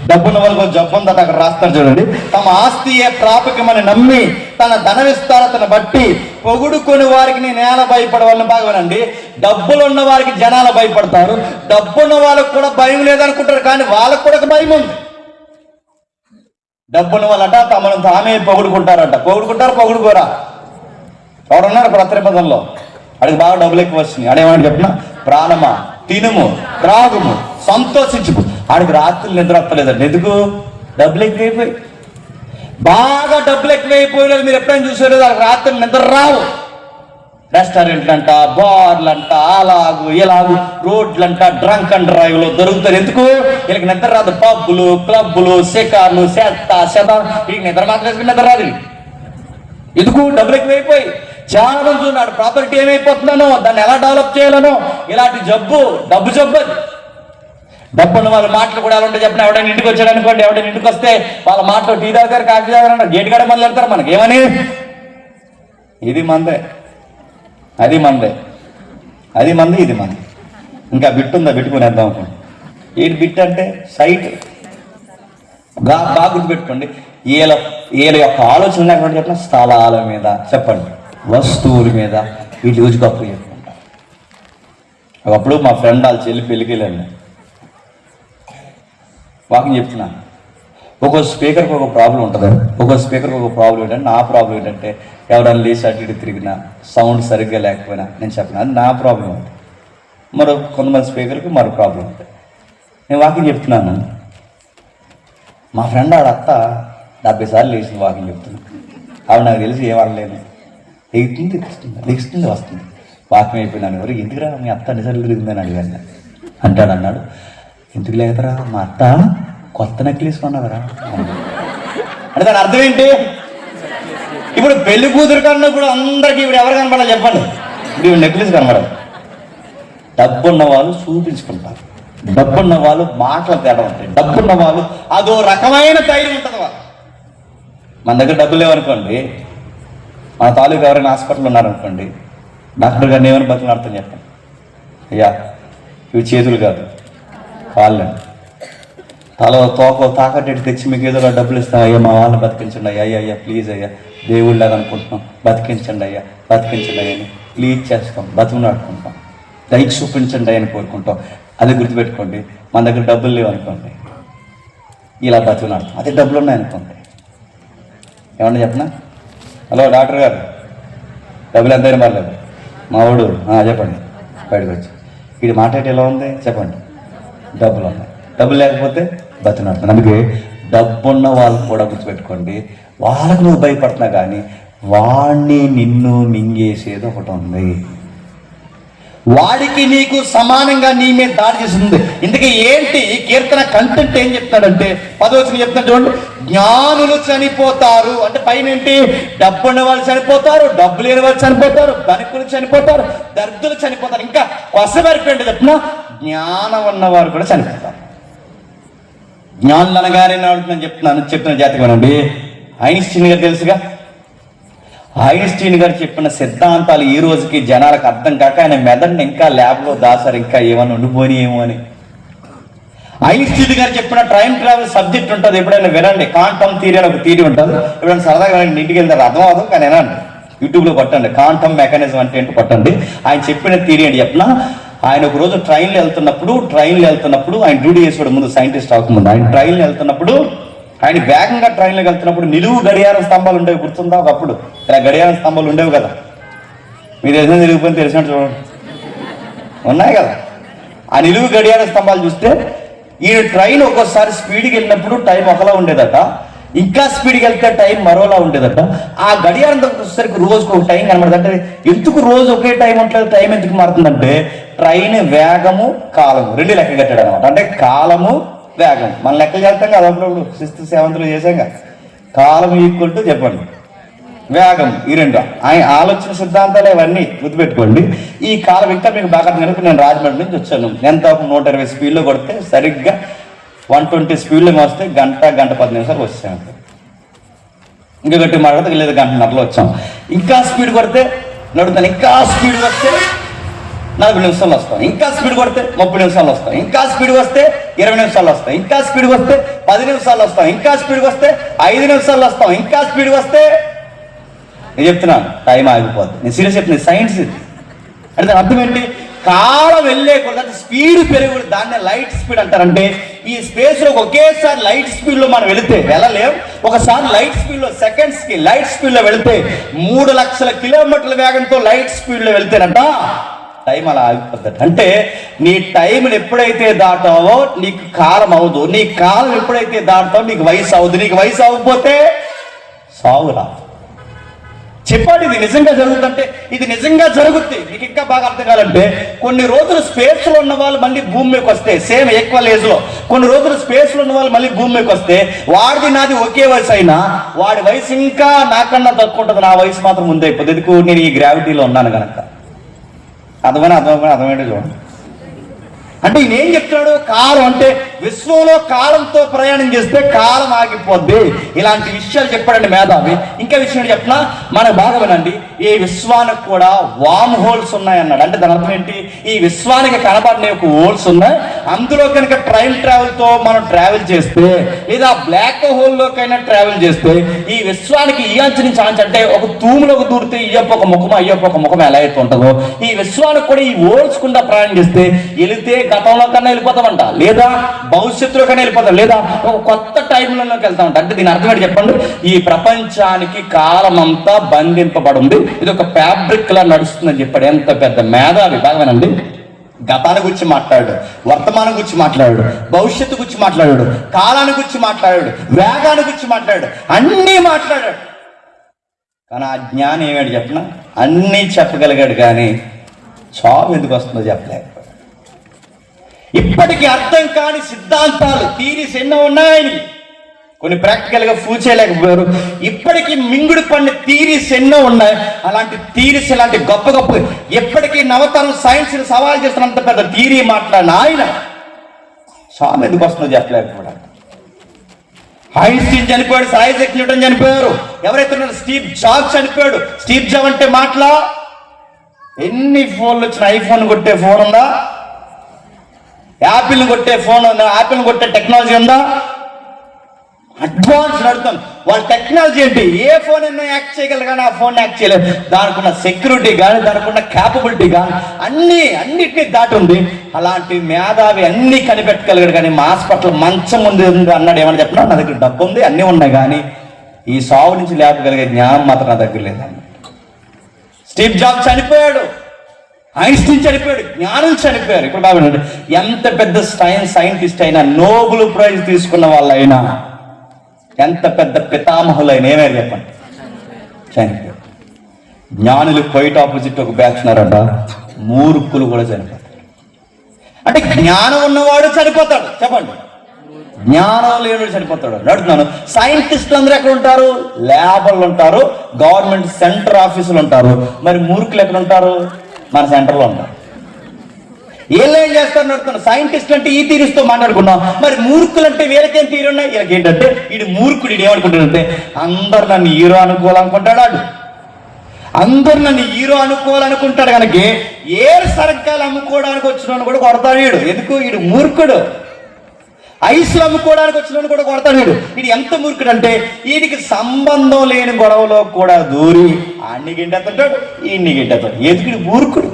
డబ్బున్న వాళ్ళకు జబ్బు ఉందట అక్కడ రాస్తారు చూడండి. తమ ఆస్తియే ప్రాపకమని నమ్మి తన ధన విస్తారతను బట్టి పొగుడుకొని వారికి నేను ఎలా భయపడవాలని బాగా వినండి. డబ్బులు ఉన్న వారికి జనాలు భయపడతారు, డబ్బున్న వాళ్ళకు కూడా భయం లేదనుకుంటారు, కానీ వాళ్ళకు కూడా ఒక భయం ఉంది. డబ్బున్న వాళ్ళట తమను తామే పొగుడుకుంటారట. పొగుడుకోరా ఎవరున్నారు ప్రతిపదంలో? అడిగి బాగా డబ్బులు ఎక్కువ వస్తున్నాయి. ఆడేమని చెప్పిన, ప్రాణమా తినుము త్రాగుము సంతోషించుము. ఆడికి రాత్రులు నిద్ర వస్తలేదండి. ఎందుకు? డబ్బులు ఎక్కువైపోయి. బాగా డబ్బులు ఎక్కువైపోయినది మీరు ఎప్పుడైనా చూసారు? వాళ్ళకి రాత్రులు నిద్ర రావు. రెస్టారెంట్లంట, బార్లంట, అలాగు ఇలాగు, రోడ్లంట, డ్రంక్ అండ్ డ్రైవ్ లో దొరుకుతారు. ఎందుకు? వీళ్ళకి నిద్ర రాదు. పబ్బులు, క్లబ్బులు, షికార్లు, వీళ్ళకి నిద్ర మాత్రం నిద్ర రాదు. ఎందుకు? డబ్బులు ఎక్కువైపోయి. చాలా మంది ఉన్నాడు, ప్రాపర్టీ ఏమైపోతున్నానో, దాన్ని ఎలా డెవలప్ చేయాలనో, ఇలాంటి డబ్బు జబ్బు. డబ్బు ఉన్న వాళ్ళ మాటలు కూడా ఎలా ఉంటాయి చెప్పిన. ఎవడైనా ఇంటికి వచ్చాడు అనుకోండి, ఎవడైనా ఇంటికి వస్తే వాళ్ళ మాటలు టీ తాగారు, కాఫీ తాగారు అంటారు. గేట్ కాడ మళ్ళీ వెళ్తారు. మనకి ఏమని? ఇది మందే, అది మందే, అది మంది, ఇది మంది. ఇంకా బిట్ ఉందా? బిట్టుకునేద్దాం అనుకోండి. ఏంటి బిట్ అంటే? సైట్. బాగా గుర్తుపెట్టుకోండి. వీళ్ళ యొక్క ఆలోచన లేకుండా చెప్పిన స్థలాల మీద చెప్పండి, వస్తువుల మీద, వీటి గురించి గొప్ప చెప్పుకుంటారు. ఒకప్పుడు మా ఫ్రెండ్ వాళ్ళ చెల్లి పెళ్ళికి వెళ్ళాను. వాకింగ్ చెప్తున్నాను. ఒక్కో స్పీకర్కి ఒక ప్రాబ్లం ఉంటుంది. ఒక్కో స్పీకర్కి ఒక ప్రాబ్లం ఏంటంటే, నా ప్రాబ్లం ఏంటంటే ఎవడన్నా లేచి అటు ఇటు తిరిగినా, సౌండ్ సరిగ్గా లేకపోయినా నేను చెప్పిన అది నా ప్రాబ్లం ఉంటుంది. మరో కొంతమంది స్పీకర్కి మరో ప్రాబ్లం ఉంటుంది. నేను వాకింగ్ చెప్తున్నాను. మా ఫ్రెండ్ ఆడ అత్త 70 సార్లు లేచింది వాకింగ్ చెప్తున్నాను. ఆవిడ నాకు తెలిసి ఏం అనలేదు. లెగుస్తుంది వస్తుంది. వాకింగ్ అయిపోయినాను. ఎవరు ఎందుకురా మీ అత్త అన్నిసార్లు తిరిగిందని అడిగాను. అన్నాడు ఎందుకు లేకరా, మా అత్త కొత్త నెక్లెస్ కొన్నదరా అంటే. దాని అర్థం ఏంటి? ఇప్పుడు పెళ్లి కూతురు కన్నా కూడా అందరికీ ఇప్పుడు ఎవరు కనపడాలి చెప్పండి? ఇప్పుడు నెక్లెస్ కనపడదు. డబ్బున్న వాళ్ళు చూపించుకుంటారు, డబ్బున్న వాళ్ళు మాటలు తేడా ఉంటాయి, డబ్బున్న వాళ్ళు అదో రకమైన ధైర్యం ఉంటుంది. వాళ్ళు మన దగ్గర డబ్బులు లేవనుకోండి, మన తాలూకు ఎవరైనా హాస్పిటల్ ఉన్నారనుకోండి, డాక్టర్ గారిని ఏమైనా బతుకుని అర్థం చెప్పండి, అయ్యా ఇవి చేతులు కాదు వాళ్ళని, తల తోక తాకట్టేటి తెచ్చి మీకు ఏదో డబ్బులు ఇస్తాం, అయ్యా మా వాళ్ళని బతికించండి అయ్యా, అయ్యా ప్లీజ్ అయ్యా, దేవుళ్ళలాగా అనుకుంటున్నాం, బతికించండి అయ్యా అని ప్లీజ్ చేస్తాం, బతుకుని ఆడుకుంటాం, దయచి చూపించండి అని కోరుకుంటాం. అది గుర్తుపెట్టుకోండి. మన దగ్గర డబ్బులు లేవు అనుకోండి, ఇలా బతుకుని ఆడతాం. అదే డబ్బులు ఉన్నాయనుకోండి, ఏమన్నా చెప్పనా, హలో డాక్టర్ గారు డబ్బులు ఎంతైనా పర్లేదు, మా వాడు చెప్పండి బయటకు వచ్చి, ఇది మాట్లాడి ఎలా ఉంది చెప్పండి, డబ్బులు ఉన్నాయి, డబ్బులు లేకపోతే బతుకున్నాడుతున్నాను. అందుకే డబ్బున్న వాళ్ళు కూడా గుర్తుపెట్టుకోండి, వాళ్ళకు నువ్వు భయపడుతున్నా కానీ వాడిని నిన్ను మింగేసేది ఒకటి ఉంది, వాడికి నీకు సమానంగా నీ మీద దాడి చేస్తుంది. ఇందుకే ఏంటి ఈ కీర్తన కంటెంట్ ఏం చెప్తాడంటే 10వ వచనం చెప్తాడు చూడండి, జ్ఞానులు చనిపోతారు అంటే పైన ఏంటి, డబ్బున్న వాళ్ళు చనిపోతారు, డబ్బు లేని వాళ్ళు చనిపోతారు, ధనికులు చనిపోతారు, దరిద్రులు చనిపోతారు, ఇంకా కొసవరిపోయింది చెప్పిన జ్ఞానం ఉన్నవారు కూడా చనిపోతారు. జ్ఞానులు అనగానే నేను చెప్తున్న జాతకమేనండి. ఐన్స్టీన్ గారు తెలుసుగా, ఐన్స్టీన్ గారు చెప్పిన సిద్ధాంతాలు ఈ రోజుకి జనాలకు అర్థం కాక ఆయన మెదడుని ఇంకా ల్యాబ్లో దాసారు, ఇంకా ఏమన్నా ఉండిపోయి ఏమో అని. ఐన్స్టీన్ గారు చెప్పిన టైం ట్రావెల్ సబ్జెక్ట్ ఉంటుంది, ఎప్పుడైనా వినండి. క్వాంటమ్ థియరీ అని ఒక థియరీ ఉంటుంది, ఎప్పుడైనా సరదాగా ఇంటికి వెళ్తారు, అర్థం అవుతుంది కానీ వినండి, యూట్యూబ్లో కొట్టండి, క్వాంటమ్ మెకానిజం అంటే ఏంటో కొట్టండి. ఆయన చెప్పిన థియరీ ఏంటి చెప్పిన, ఆయన ఒక రోజు ట్రైన్లో వెళ్తున్నప్పుడు ఆయన డ్యూటీ చేసేవాడు ముందు, సైంటిస్ట్ అవ్వకముందు. ఆయన ట్రైన్లో వెళ్తున్నప్పుడు, ఆయన వేగంగా ట్రైన్లోకి వెళ్తున్నప్పుడు నిలువు గడియార స్తంభాలు ఉండేవి, గుర్తుందా? ఒకప్పుడు ఇలా గడియార స్తంభాలు ఉండేవి కదా, మీరు ఏదైనా తిరిగిపోయిన తెలిసినట్టు చూడండి, ఉన్నాయి కదా. ఆ నిలువు గడియార స్తంభాలు చూస్తే ఈ ట్రైన్ ఒక్కోసారి స్పీడ్కి వెళ్ళినప్పుడు టైం ఒకలా ఉండేదట, ఇంకా స్పీడ్కి వెళ్తే టైం మరోలా ఉండేదట. ఆ గడియారం వచ్చేసరికి రోజుకు ఒక టైం కనబడదు. అంటే ఎందుకు రోజు ఒకే టైం ఉంటుంది, టైం ఎందుకు మారుతుందంటే ట్రైన్ వేగము కాలము రెండు లెక్క కట్టాడు అనమాట. అంటే కాలము వేగం మన లెక్కలు చేస్తాం కదా, అప్పుడప్పుడు 6th 7th చేసాం కదా, కాలం ఈక్వల్ టు చెప్పండి వేగం, ఈ రెండు ఆయన ఆలోచన సిద్ధాంతాలు ఇవన్నీ గుర్తుపెట్టుకోండి. ఈ కాలం ఇంకా మీకు బాగా కనుక నేను రాజమండ్రి నుంచి వచ్చాను, ఎంత 120 స్పీడ్లో కొడితే సరిగ్గా 120 స్పీడ్లో వస్తే గంట 10 నిమిషాలు వచ్చాను. ఇంకా గట్టి మాట్లాడితే లేదు 1 గంటన్నరలో వచ్చాం. ఇంకా స్పీడ్ కొడితే నడుతాను, ఇంకా స్పీడ్ వస్తే 40 నిమిషాలు వస్తాం, ఇంకా స్పీడ్ కొడితే 30 నిమిషాలు వస్తాం, ఇంకా స్పీడ్ వస్తే 20 నిమిషాలు వస్తాం, ఇంకా స్పీడ్ వస్తే 10 నిమిషాలు వస్తాం, ఇంకా స్పీడ్ వస్తే 5 నిమిషాలు వస్తాం, ఇంకా స్పీడ్ వస్తే నేను చెప్తున్నాను టైం ఆగిపోద్ది. నేను సీరియస్ చెప్తున్నాను, సైన్స్ ఇది. అంటే అర్థం ఏంటి, కాలం వెళ్ళే కొద్ది స్పీడ్ పెరుగుడు, దాన్నే లైట్ స్పీడ్ అంటారంటే ఈ స్పేస్ లో ఒకేసారి లైట్ స్పీడ్ లో మనం వెళితే వెళ్ళలేం. ఒకసారి లైట్ స్పీడ్ లో సెకండ్స్ కి లైట్ స్పీడ్ లో వెళితే 3 లక్షల కిలోమీటర్ల వేగంతో లైట్ స్పీడ్ లో వెళ్తేనంట టైం అలా ఆగిపోద్దట. అంటే నీ టైంని ఎప్పుడైతే దాటావో నీకు కాలం అవదు, నీ కాలం ఎప్పుడైతే దాటావో నీకు వయసు అవదు, నీకు వయసు అవ్వకపోతే సావురా. చెప్పండి, ఇది నిజంగా జరుగుతుంటే ఇది నిజంగా జరుగుద్ది. మీకు ఇంకా బాగా అర్థం కావాలంటే కొన్ని రోజులు స్పేస్ లో ఉన్న వాళ్ళు మళ్ళీ భూమి మీదకి వస్తే సేమ్ ఈక్వల్ ఏజ్ లో కొన్ని రోజులు స్పేస్ లో ఉన్న వాళ్ళు మళ్ళీ భూమి మీదకి వస్తే వాడిది నాది ఒకే వయసు అయినా వాడి వయసు ఇంకా నాకన్నా తక్కువ ఉంటుంది, నా వయసు మాత్రం ముందే అయిపోతుంది. ఎందుకు? నేను ఈ గ్రావిటీలో ఉన్నాను కనుక. అర్థమైంది చూడండి. అంటే ఈయన ఏం చెప్తున్నాడు? కాలం అంటే విశ్వంలో కాలంతో ప్రయాణం చేస్తే కాలం ఆగిపోద్ది. ఇలాంటి విషయాలు చెప్పాడండి మేధావి. ఇంకా విషయం చెప్పినా మనకు బాగా వినండి. ఈ విశ్వానికి కూడా వామ్ హోల్స్ ఉన్నాయన్నాడు. అంటే దాని అర్థం ఏంటి? ఈ విశ్వానికి కనబడిన ఒక హోల్స్ ఉన్నాయి. అందులో కనుక టైం ట్రావెల్ తో మనం ట్రావెల్ చేస్తే లేదా బ్లాక్ హోల్ లోకైనా ట్రావెల్ చేస్తే ఈ విశ్వానికి ఈ అంచు నుంచి అంచు అంటే ఒక తూములోకి దూరితే ఇయ్యప్ప ఒక ముఖం అయ్యప్ప ఒక ముఖం ఎలా అయితే ఉంటుందో ఈ విశ్వానికి కూడా ఈ హోల్స్ కుండా ప్రయాణం చేస్తే వెళితే గతంలో కన్నా వెళ్ళిపోతామంట, లేదా భవిష్యత్తులో కన్నా వెళ్ళిపోతాం, లేదా ఒక కొత్త టైంలోకి వెళ్తామంట. అంటే దీని అర్థం ఏంటి చెప్పండి? ఈ ప్రపంచానికి కాలం అంతా బంధింపబడింది, ఇది ఒక ఫ్యాబ్రిక్ లా నడుస్తుందని చెప్పాడు. ఎంత పెద్ద మేధావి! బాగానండి. గతాన్ని గురించి మాట్లాడాడు, వర్తమానం గురించి మాట్లాడాడు, భవిష్యత్తు గురించి మాట్లాడాడు, కాలాన్ని గురించి మాట్లాడాడు, వేగాన్ని గురించి మాట్లాడాడు, అన్నీ మాట్లాడాడు. కానీ ఆ జ్ఞానం ఏమాడు చెప్పిన అన్నీ చెప్పగలిగాడు, కానీ చావు ఎందుకు వస్తుందో చెప్పలేకపోయాడు. ఇప్పటికీ అర్థం కాని సిద్ధాంతాలు థీరీస్ ఎన్నో ఉన్నాయని కొన్ని ప్రాక్టికల్ గా ప్రూవ్ చేయలేకపోయారు. ఇప్పటికీ మింగుడు పడిన థీరీస్ ఎన్నో ఉన్నాయి. అలాంటి థీరీస్ ఇలాంటి గొప్ప గొప్ప ఎప్పటికీ నవతరం సైన్స్ ని సవాల్ చేస్తున్నంత పెద్ద థీరీ మాట్లాడిన ఆయన చావు ఎందుకు వస్తుందో చెప్పలేకపోయాడు. ఐన్స్టీన్ చనిపోయాడు, సర్ ఐజాక్ న్యూటన్ చనిపోయారు, ఎవరైతే ఉన్నారు స్టీవ్ జాబ్స్ చనిపోయాడు. స్టీవ్ జాబ్ అంటే మాటలా ఎన్ని ఫోన్లు వచ్చిన ఐఫోన్ కొట్టే ఫోన్ ఉందా? యాపిల్ కొట్టే ఫోన్ ఉందా? యాపిల్ కొట్టే టెక్నాలజీ ఉందా? అడ్వాన్స్ నడుతాం. వాళ్ళ టెక్నాలజీ ఏంటి? ఏ ఫోన్ అయినా యాక్ట్ చేయగలరు, కానీ ఆ ఫోన్ యాక్ట్ చేయలేదు. దానికి ఉన్న సెక్యూరిటీ కానీ దానికి ఉన్న క్యాపబిలిటీ కానీ అన్నిటినీ దాటి ఉంది. అలాంటి మేధావి అన్ని కనిపెట్టగలిగాడు, కానీ మా హాస్పిటల్ మంచం ఉంది అన్నాడు. ఏమని చెప్పినా నా దగ్గర డబ్బు ఉంది, అన్నీ ఉన్నాయి, కానీ ఈ సావు నుంచి లేపగలిగే జ్ఞానం మాత్రం నా దగ్గర లేదన్న. స్టీవ్ జాబ్స్ చనిపోయాడు, ఐన్స్టీన్ చనిపోయాడు, జ్ఞానులు చనిపోయారు. ఇప్పుడు బాగుండండి, ఎంత పెద్ద సైంటిస్ట్ అయినా, నోబెల్ ప్రైజ్ తీసుకున్న వాళ్ళైనా, ఎంత పెద్ద పితామహులైనా ఏమైనా చెప్పండి చనిపోయారు. జ్ఞానులు క్వైట్ ఆపోజిట్ ఒక బ్యాచ్ ఉన్నారట, మూర్ఖులు కూడా చనిపోతారు. అంటే జ్ఞానం ఉన్నవాడు చనిపోతాడు. చెప్పండి, జ్ఞానం లేనివాడు చనిపోతాడు. అడుగుతున్నాను, సైంటిస్టులు అందరూ ఎక్కడ ఉంటారు? ల్యాబ్లు ఉంటారు, గవర్నమెంట్ సెంటర్ ఆఫీసులు ఉంటారు. మరి మూర్ఖులు ఎక్కడ ఉంటారు? మన సెంటర్లో ఉంటారు. ఏం చేస్తారు నడుతున్నారు? సైంటిస్ట్ అంటే ఈ థీరీస్తో మాట్లాడుకున్నాం. మరి మూర్ఖులు అంటే వీళ్ళకేం థీరీ ఉన్నాయి? వీళ్ళకి ఏంటంటే వీడు మూర్ఖుడు, వీడు ఏమనుకుంటాడంటే అందరు నన్ను హీరో అనుకోవాలనుకుంటాడు, అందరు నన్ను హీరో అనుకోవాలనుకుంటాడు. కనుక ఏ సరకాలు అమ్ముకోవడానికి వచ్చిన కూడా కొడతాడు వీడు. ఎందుకు? వీడు మూర్ఖుడు. ఐస్లు అమ్ముకోవడానికి వచ్చిన కూడా కొడతాడు వీడు. వీడు ఎంత మూర్ఖుడు అంటే వీడికి సంబంధం లేని గొడవలో కూడా దూరి ఆడిని గింటెత్తాడు, ఈయన్ని గింటెత్తాడు. ఎందుకు? వీడు మూర్ఖుడు.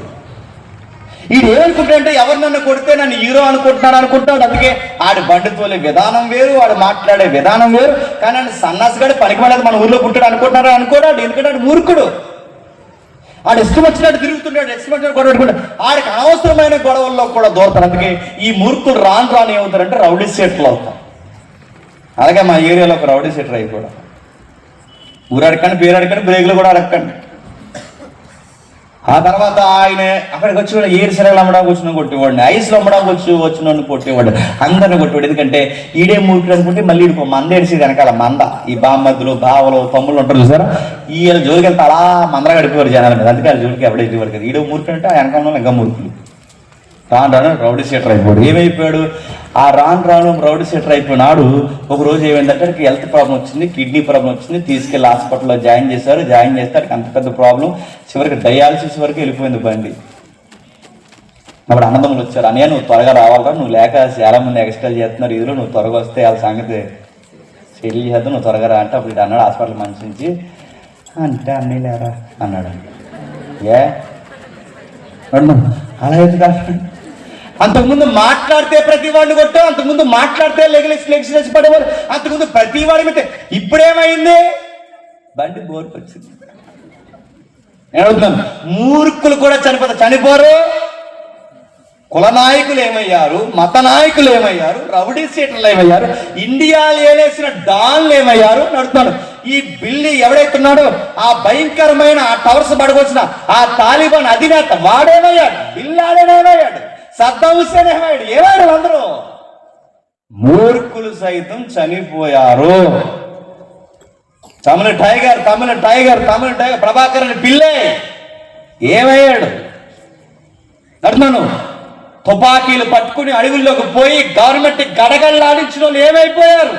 వీడు ఏమనుకుంటాడంటే ఎవరు నన్ను కొడితే నన్ను హీరో అనుకుంటున్నాడు అనుకుంటాడు. అందుకే ఆడి బండి తోలే విధానం వేరు, వాడు మాట్లాడే విధానం వేరు. కానీ ఆయన సన్నాసిగాడు పనికి వెళ్ళదు మన ఊర్లో పుట్టాడు అనుకుంటున్నారా? అనుకోడాడు. ఎందుకంటే ఆడు మూర్ఖుడు. ఆడు ఇష్టం వచ్చినట్టు తిరుగుతుంటాడు, ఇష్టం వచ్చినట్టు గొడవ పెట్టుకుంటాడు. ఆడికి అనవసరమైన గొడవల్లో కూడా దూరతారు. అందుకే ఈ మూర్ఖులు రాను ఏమవుతారంటే రౌడీ సీట్లు అవుతారు. అలాగే మా ఏరియాలో ఒక రౌడీ సీటర్ అయిపోయాడు. ఊరు అడగండి, పేరు అడగండి, బ్రేకులు కూడా అడగండి. ఆ తర్వాత ఆయన అక్కడికి వచ్చిన ఏరు శనగలు అమ్మడానికి వచ్చిన కొట్టేవాడిని, ఐస్లు అమ్మడానికి వచ్చిన కొట్టేవాడు, అందరిని కొట్టేవాడు. ఎందుకంటే ఈడే మూర్ఖుడు అనుకుంటే మళ్ళీ ఈడికి మంద ఏడిసి వెనకాల మంద, ఈ బామ్మద్దులు బావలు తమ్ముళ్ళు ఉంటారు చూసారా, వీళ్ళ జోలికి వెళ్తే అలా మందర గడిపేవారు జనాల మీద. అందుకే వాళ్ళ జోలికి ఎవడే ఇవ్వడు కదా. ఈడే మూర్ఖుడు అంటే ఆ వెనకాల ఇంకా మూర్ఖులు. రాను రౌడీ సీటర్ అయిపోయాడు. ఏమైపోయాడు? ఆ రాను రౌడీ సీటర్ అయిపోయినాడు. ఒక రోజు ఏమైందంటే హెల్త్ ప్రాబ్లం వచ్చింది, కిడ్నీ ప్రాబ్లం వచ్చింది. తీసుకెళ్ళి హాస్పిటల్లో జాయిన్ చేశారు. జాయిన్ చేస్తే అంత పెద్ద ప్రాబ్లం, చివరికి డయాలసిస్ వరకు వెళ్ళిపోయింది బండి. అప్పుడు అన్నదమ్ములు వచ్చారు, అన్నయ్య నువ్వు త్వరగా రావాలరా, నువ్వు లేక చాలా మంది ఎక్స్ట్రా చేస్తున్నారు ఇదిలో, నువ్వు త్వరగా వస్తే వాళ్ళ సంగతి చెల్లి చేద్దాం, నువ్వు త్వరగా రా అంటే అప్పుడు అన్నాడు హాస్పిటల్ మంచి నుంచి. అంటే అన్నీ లేరా అన్నాడు. ఏ అలా అయితే కాదు అంతకుముందు మాట్లాడితే ప్రతి వాడిని కొట్టావు, అంతకుముందు మాట్లాడితే లెగిలేసి పడేవారు, అంతకుముందు ప్రతి వాడి మీద. ఇప్పుడేమైంది? బండి బోర్కు వచ్చింది. నేను అడుగుతున్నాను, మూర్ఖులు కూడా చనిపోరు. కుల నాయకులు ఏమయ్యారు, మత నాయకులు ఏమయ్యారు, రౌడీ సీటర్లు ఏమయ్యారు, ఇండియా ఏలేసిన డాన్లు ఏమయ్యారు నడుతున్నాడు. ఈ బిల్లి ఎవడైతున్నాడో ఆ భయంకరమైన ఆ టవర్స్ పడవలసిన ఆ తాలిబాన్ అధినేత వాడేమయ్యాడు, బిల్లాడేమయ్యాడు, సద్దాం హుస్సేన్ ఏమయ్యాడు అందరూ. మూర్ఖులు సైతం చనిపోయారు. తమిళ టైగర్ ప్రభాకర్ పిల్లే ఏమయ్యాడు నడుతున్నాను. తుపాకీలు పట్టుకుని అడవుల్లోకి పోయి గవర్నమెంట్ గడగడలాడించిన వాళ్ళు ఏమైపోయారు?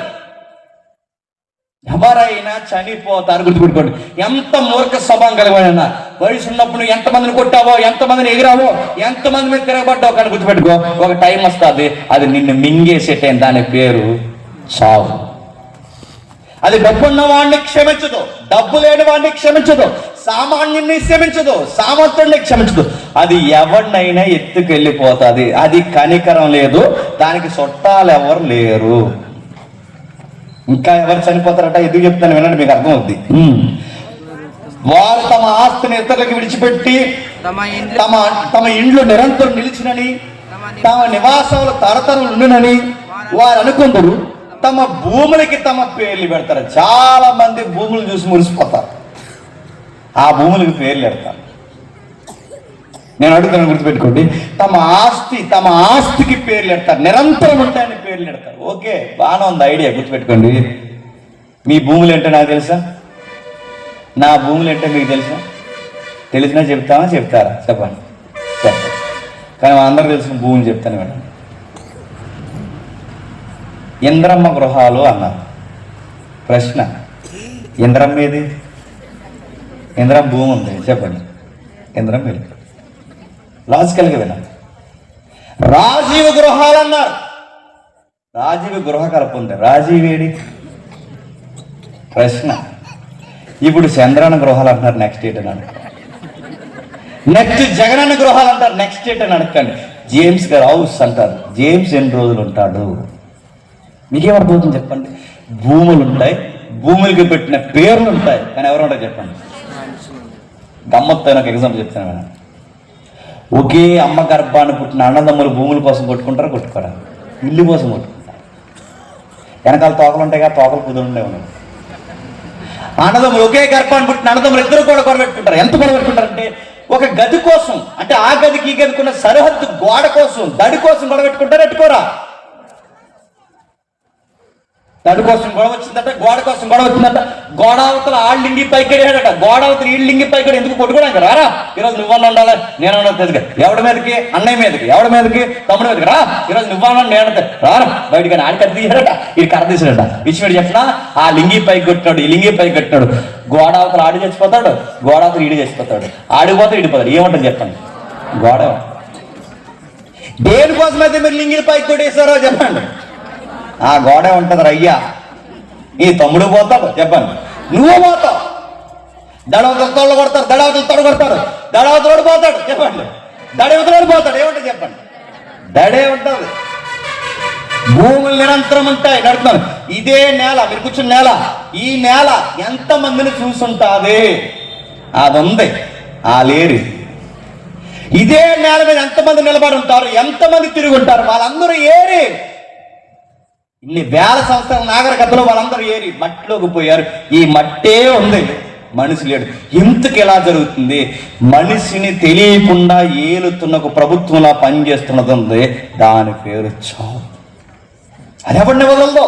ఎవరైనా చనిపోతారు. గుర్తుపెట్టుకోండి. ఎంత మూర్ఖ స్వభావం కలిగిన వయసు ఉన్నప్పుడు ఎంతమందిని కొట్టావో, ఎంతమందిని ఎగిరావో, ఎంతమంది మీద తిరగబడ్డావు కానీ గుర్తుపెట్టుకో, ఒక టైం వస్తుంది అది నిన్ను మింగేసేటే. దాని పేరు చావు. అది డబ్బున్న వాడిని క్షమించదు, డబ్బు లేని వాడిని క్షమించదు, సామాన్యుని క్షమించదు, సామంతుడిని క్షమించదు. అది ఎవరినైనా ఎత్తుకెళ్ళిపోతుంది. అది కనికరం లేదు, దానికి చుట్టాలు ఎవరు లేరు. ఇంకా ఎవరు చనిపోతారట? ఎందుకు చెప్తాను వినండి, మీకు అర్థమవుద్ది. వారు తమ ఆస్తిని ఇతరులకు విడిచిపెట్టి తమ ఇండ్లు నిరంతరం నిలిచినని, తమ నివాసాలు తరతరం ఉండునని వారు అనుకుందరు. తమ భూములకి తమ పేర్లు పెడతారు. చాలా మంది భూములు చూసి మురిసిపోతారు, ఆ భూములకి పేర్లు పెడతారు. నేను అడుగుతాను, గుర్తుపెట్టుకోండి. తమ ఆస్తికి పేర్లు పెడతారు, నిరంతరం ఉంటాయని పేర్లు పెడతారు. ఓకే, బాగానే ఉంది ఐడియా, గుర్తుపెట్టుకోండి. మీ భూములు ఏంటో నాకు తెలుసా, నా భూములు ఏంటో మీకు తెలుసా? తెలిసినా చెప్తారా? చెప్పండి. కానీ మా అందరూ తెలిసిన భూములు చెప్తాను మేడం. ఇంద్రమ్మ గృహాలు అన్నారు. ప్రశ్న, ఇంద్రమ్మ ఏది? ఇంద్రమ్మ భూమి ఉంది, చెప్పండి. ఇంద్రమ్మ వెళ్ళి లాజికల్గా వినాలి. రాజీవ్ గృహాలు అన్నారు. రాజీవ్ గృహ కల్ప ఉంది, రాజీవ్ ఏడి? ప్రశ్న, ఇప్పుడు చంద్రన్న గృహాలు అంటారు, నెక్స్ట్ డేట్ అని అడగండి. నెక్స్ట్ జగనన్న గృహాలు అంటారు, నెక్స్ట్ డేట్ అని అడగండి. జేమ్స్ గారు హౌస్ అంటారు, జేమ్స్ ఎన్ని రోజులు ఉంటాడు? మీకేమర్థమవుతుంది చెప్పండి. భూములు ఉంటాయి, భూములకి పెట్టిన పేర్లు ఉంటాయి, కానీ ఎవరు ఉంటారు చెప్పండి. గమ్మత్తు ఒక ఎగ్జాంపుల్ చెప్తాను మేడం. ఒకే అమ్మ గర్భాన్ని పుట్టిన అన్నదమ్ములు భూముల కోసం కొట్టుకోరా? ఇల్లు కోసం కొట్టుకుంటారు. వెనకాల తోకలు ఉంటాయి కదా, తోకలు కుదురుండే ఉన్నాయి. అన్నదమ్ములు ఒకే గర్భాన్ని పుట్టిన అన్నదమ్ములు ఇద్దరు కూడా గొడవెట్టుకుంటారు. ఎంత గొడవెట్టుకుంటారంటే ఒక గది కోసం, అంటే ఆ గదికి ఈ గదికున్న సరిహద్దు గోడ కోసం, దడి కోసం గొడవెట్టుకుంటారు. ఎట్టుకోరా? దడి కోసం గొడవ వచ్చిందట, గోడ కోసం గొడవ వచ్చిందట. గోడ అవతల ఆళ్ళింగి పైకెళ్ళాడట, గోడ అవతల ఈళ్ళింగి పైకెళ్ళి ఎందుకు కొట్టుకోవడానికి రారా? ఈరోజు నువ్వన్నా ఉండాలి, నేనన్నా తెలుసు. ఎవడి మీదకి? అన్నయ్య మీదకి. ఎవడి మీదకి? తమ్ముడి మీదకి. రా, ఈరోజు నువ్వన్నా నేనంటే రారా బయటకి. ఆడి కర్ర తీసాడట, ఈ కర్ర తీసాడట. విషయం చెప్పినా ఆ లింగి పైకి కొట్టినాడు, ఈ లింగి పైకి కొట్టినాడు. గోడ అవతల ఆడి చచ్చిపోతాడు, గోడ అవతల ఈడి చచ్చిపోతాడు. ఆడిపోతే ఈడిపోతాడు. ఏమంటుంది చెప్పండి? గోడ. దేనికోసమైతే మీరు లింగిని పైకి కొట్టేశారో చెప్పండి. ఆ గోడ ఉంటుంది రయ్యా. నీ తమ్ముడు పోతాడు చెప్పండి, నువ్వు పోతావు. దడవతలు తోళ్ళు కొడతారు, దడవతలు తొడ కొడతారు, దడవతలోడు పోతాడు చెప్పండి, దడవతలోడు పోతాడు. ఏమంటుంది చెప్పండి? దడే ఉంటుంది. భూములు నిరంతరం ఉంటాయి. నడుపుతాను. ఇదే నేల, మీరు కూర్చున్న నేల, ఈ నేల ఎంతమందిని చూసుంటాది? అది ఉంది, ఆ లేరు. ఇదే నేల మీద ఎంతమంది నిలబడి ఉంటారు, ఎంతమంది తిరిగి ఉంటారు? వాళ్ళందరూ ఏరి. ఇన్ని వేల సంవత్సరాల నాగరికతలో వాళ్ళందరూ ఏరి మట్టిలోకి పోయారు. ఈ మట్టే ఉంది, మనిషి లేడు. ఎందుకు ఎలా జరుగుతుంది? మనిషిని తెలియకుండా ఏలుతున్న ఒక ప్రభుత్వంలా పనిచేస్తున్నది ఉంది, దాని పేరు చావు. అది ఎవరిని వదలదో,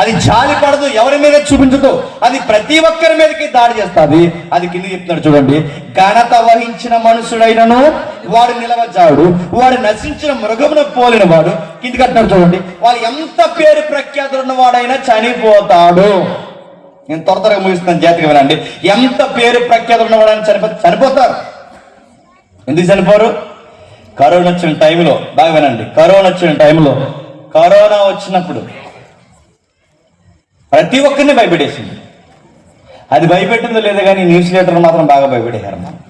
అది జాలి పడదు, ఎవరి మీద చూపించదు, అది ప్రతి ఒక్కరి మీదకి దాడి చేస్తుంది. అది కింద చెప్తున్నాడు చూడండి. ఘనత వహించిన మనుషుడైనను వాడు నిలవజాడు, వాడు నశించిన మృగమును పోలిన వాడు. కిందికి అంటున్నాడు చూడండి. వాళ్ళు ఎంత పేరు ప్రఖ్యాతులు ఉన్నవాడైనా చనిపోతాడు. నేను త్వరగా ముగిస్తున్నాను, జాతిగా వినండి. ఎంత పేరు ప్రఖ్యాతులు ఉన్నవాడైనా చనిపోతారు. ఎందుకు చనిపోరు? కరోనా వచ్చిన టైంలో, బాగా వినండి, కరోనా వచ్చిన టైంలో, కరోనా వచ్చినప్పుడు ప్రతి ఒక్కరిని భయపెట్టేసింది. అది భయపెట్టిందో లేదో కానీ న్యూస్ లీటర్ మాత్రం బాగా భయపెట్టేశారు. మనం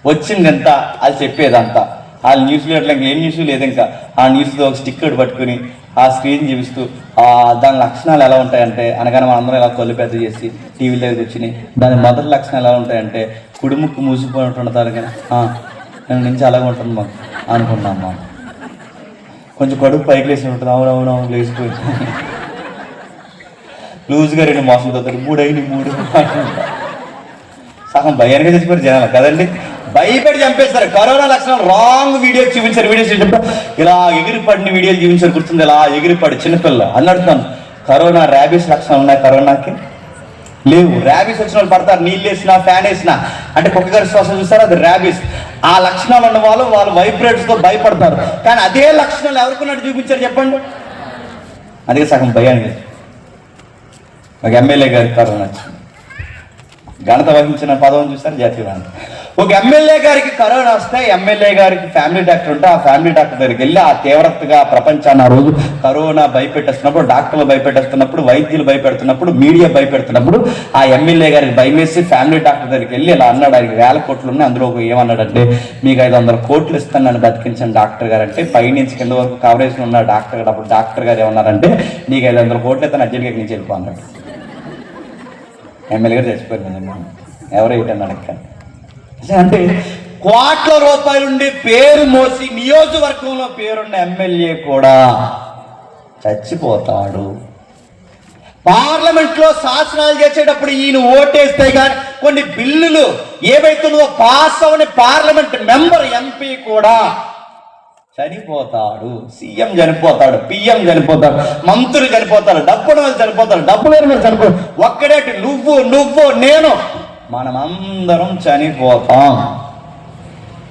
వచ్చింది ఎంత, అది చెప్పేదంతా. ఆ న్యూస్లో అట్లా ఏం న్యూస్ లేదు, ఇంకా ఆ న్యూస్లో ఒక స్టిక్కర్ పట్టుకుని ఆ స్క్రీన్ చూపిస్తూ దాని లక్షణాలు ఎలా ఉంటాయంటే, అనగానే మనందరం ఇలా కళ్ళు పెద్ద చేసి టీవీ దగ్గర కూర్చుని దాని మొదటి లక్షణాలు ఎలా ఉంటాయంటే కుడుముక్కు మూసిపోయి ఉంటుంటారు కానీ నేను నుంచి అలాగే ఉంటుంది మాకు అనుకున్నాం మా కొంచెం కడుపు పైకి లేసి ఉంటుంది. అవునవును లేచిపోయి లూజ్గా 2 మాసాలు తోతారు 3 అయిన 3 సగం భయానికి చచ్చిపోయారు జనాలు కదండి, భయపడి చంపేస్తారు. కరోనా లక్షణాలు రాంగ్ వీడియోస్ చూపించారు. వీడియోస్ చూసినప్పుడు ఇలా ఎగిరిపడిన వీడియోలు చూపించారు, గుర్తుంది ఇలా ఎగిరిపడి చిన్నపిల్ల అని అడుగుతాను. కరోనా ర్యాబీస్ లక్షణాలు ఉన్నాయి, కరోనాకి లేవు. ర్యాబీస్ వచ్చిన వాళ్ళు పడతారు, నీళ్ళు వేసినా ఫ్యాన్ వేసినా, అంటే కుక్క గారి శ్వాస చూస్తారా, అది ర్యాబీస్. ఆ లక్షణాలు ఉన్న వాళ్ళు వైబ్రేట్స్తో భయపడతారు. కానీ అదే లక్షణాలు ఎవరికున్నట్టు చూపించారు చెప్పండి, అందుకే సగం భయానికి. ఒక ఎమ్మెల్యే గారికి కరోనా వచ్చింది, ఘనత వహించిన పదవిని చూస్తారు జాతీయ ఘనత. ఒక ఎమ్మెల్యే గారికి కరోనా వస్తే ఎమ్మెల్యే గారికి ఫ్యామిలీ డాక్టర్ ఉంటే ఆ ఫ్యామిలీ డాక్టర్ దగ్గరికి వెళ్ళి ఆ తీవ్రతగా ప్రపంచాన్ని ఆ రోజు కరోనా భయపెట్టేస్తున్నప్పుడు, డాక్టర్లు భయపెట్టేస్తున్నప్పుడు, వైద్యులు భయపెడుతున్నప్పుడు, మీడియా భయపెడుతున్నప్పుడు ఆ ఎమ్మెల్యే గారికి భయం వేసి ఫ్యామిలీ డాక్టర్ దగ్గరికి వెళ్ళి ఇలా అన్నాడు. ఆయనకి 1000 కోట్లు ఉన్నాయి, అందులో ఏమన్నాడంటే మీకు 500 కోట్లు ఇస్తాను నన్ను బతికించండి డాక్టర్ గారు అంటే, పైనుంచి కింద వరకు కవరేజ్ ఉన్న డాక్టర్ గారు. అప్పుడు డాక్టర్ గారు ఏమన్నారంటే నీకు 500 కోట్లు ఇస్తాను అర్జెంట్గా నుంచి వెళ్ళిపో అన్నాడు. ఎమ్మెల్యే గారు చచ్చిపోయింది, ఎవరు ఏంటన్నాడు ఇక్కడ. అంటే కోట్ల రూపాయలుండి పేరు మోసి నియోజకవర్గంలో పేరున్న ఎమ్మెల్యే కూడా చచ్చిపోతాడు. పార్లమెంట్లో శాసనాలు చేసేటప్పుడు ఈయన ఓటేస్తే కానీ కొన్ని బిల్లులు ఏవైతున్నావో పాస్ అవని పార్లమెంట్ మెంబర్ ఎంపీ కూడా చనిపోతాడు. సీఎం చనిపోతాడు, పిఎం చనిపోతాడు, మంత్రులు చనిపోతారు, డబ్బులు మీద చనిపోతారు, డబ్బు లేని మీద చనిపోతారు. ఒక్కడేటి నువ్వు నేను మనమందరం చనిపోతాం.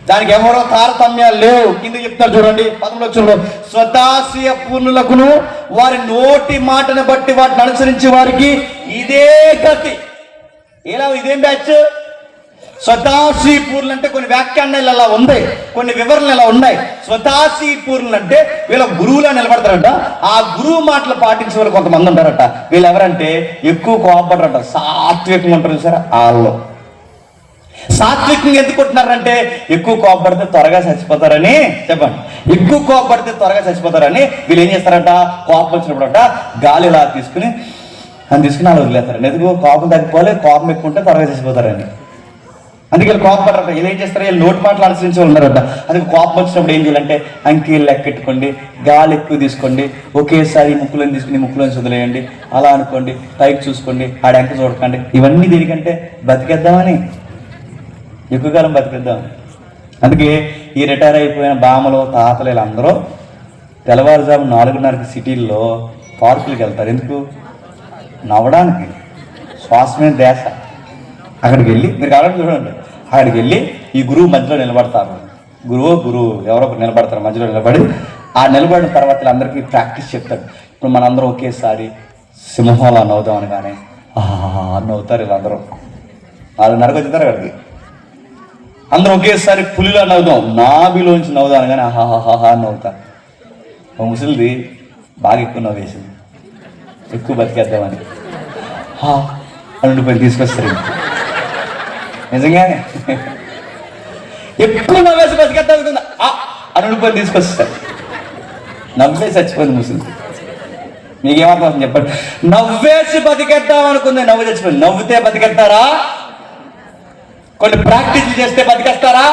దానికి ఎవరో తారతమ్యాలు లేవు. కింద చెప్తారు చూడండి 11 స్వదాస్య పూర్ణులకును వారి నోటి మాటను బట్టి వాటిని అనుసరించి వారికి ఇదే గతి. ఎలా ఇదేం బ్యాచ్? స్వదాసీ పూర్ణులు అంటే కొన్ని వ్యాఖ్యానాలు అలా ఉంది, కొన్ని వివరణలు ఎలా ఉన్నాయి. స్వదాసీ పూర్ణులు అంటే వీళ్ళ గురువులా నిలబడతారట. ఆ గురువు మాటలు పాటించే వాళ్ళు కొంతమంది ఉంటారట. వీళ్ళు ఎవరంటే ఎక్కువ కోపడరట, సాత్వికంగా ఉంటారు సార్. వాళ్ళు సాత్వికంగా ఎందుకు ఉంటున్నారంటే ఎక్కువ కోపడితే త్వరగా చచ్చిపోతారని. చెప్పండి, ఎక్కువ కోపడితే త్వరగా చచ్చిపోతారని వీళ్ళు ఏం చేస్తారట, కోపం వచ్చినప్పుడట గాలి ఇలా తీసుకుని అలా వదిలేస్తారండి. ఎందుకు? కోపం తగ్గిపోలే, కోపం ఎక్కువ ఉంటే త్వరగా చచ్చిపోతారని. అందుకే వీళ్ళు కోపడరట. వీళ్ళు ఏం చేస్తారు, వీళ్ళు నోటి మాటలు అనుసరించి ఉన్నారట. అందుకే కోపం వచ్చినప్పుడు ఏం చేయాలంటే అంకీలు లెక్కెట్టుకోండి, గాలి ఎక్కువ తీసుకోండి, ఒకేసారి ముక్కులను తీసుకుని ముక్కులను వదిలేయండి, అలా అనుకోండి, పైకి చూసుకోండి, ఆడంక చూడకండి. ఇవన్నీ దీనికంటే బతికేద్దామని, ఎక్కువ కాలం బతికేద్దాం. అందుకే ఈ రిటైర్ అయిపోయిన బామలు తాతలు వీళ్ళందరూ తెల్లవారుజాము 4:30కి సిటీల్లో పార్కులకు వెళ్తారు. ఎందుకు? నవ్వడానికి. శ్వాస మీద దేశ. అక్కడికి వెళ్ళి మీరు కావాలంటే చూడండి, అక్కడికి వెళ్ళి ఈ గురువు మధ్యలో నిలబడతారు. గురువు ఎవరో నిలబడతారు మధ్యలో నిలబడి. ఆ నిలబడిన తర్వాత వీళ్ళందరికీ ప్రాక్టీస్ చెప్తాడు. ఇప్పుడు మనందరం ఒకేసారి సింహంలా నవ్వుదాం అని కానీ నవ్వుతారు. వీళ్ళందరూ 4:30కి వచ్చుతారు అక్కడికి. అందరూ ఒకేసారి పులిలా నవ్వుదాం, నాభిలోంచి నవ్వుదాం అని కానీ ఆహాహాహా నవ్వుతారు. ఒక ముసలిది బాగా ఎక్కువ నవ్వేసింది, ఎక్కువ బతికేద్దామని అని తీసుకొస్తారు. నిజంగానే ఎక్కువ నవ్వేసి బతికేద్దాం అని తీసుకొస్తారు. నవ్వే చచ్చిపోయింది ముసలిది. మీకేమర్థం చెప్పండి? నవ్వేసి బతికేద్దాం అనుకుంది, నవ్వు చచ్చిపోయింది. నవ్వుతే బతికేస్తారా? కొన్ని ప్రాక్టీస్ చేస్తే బతికేస్తారా?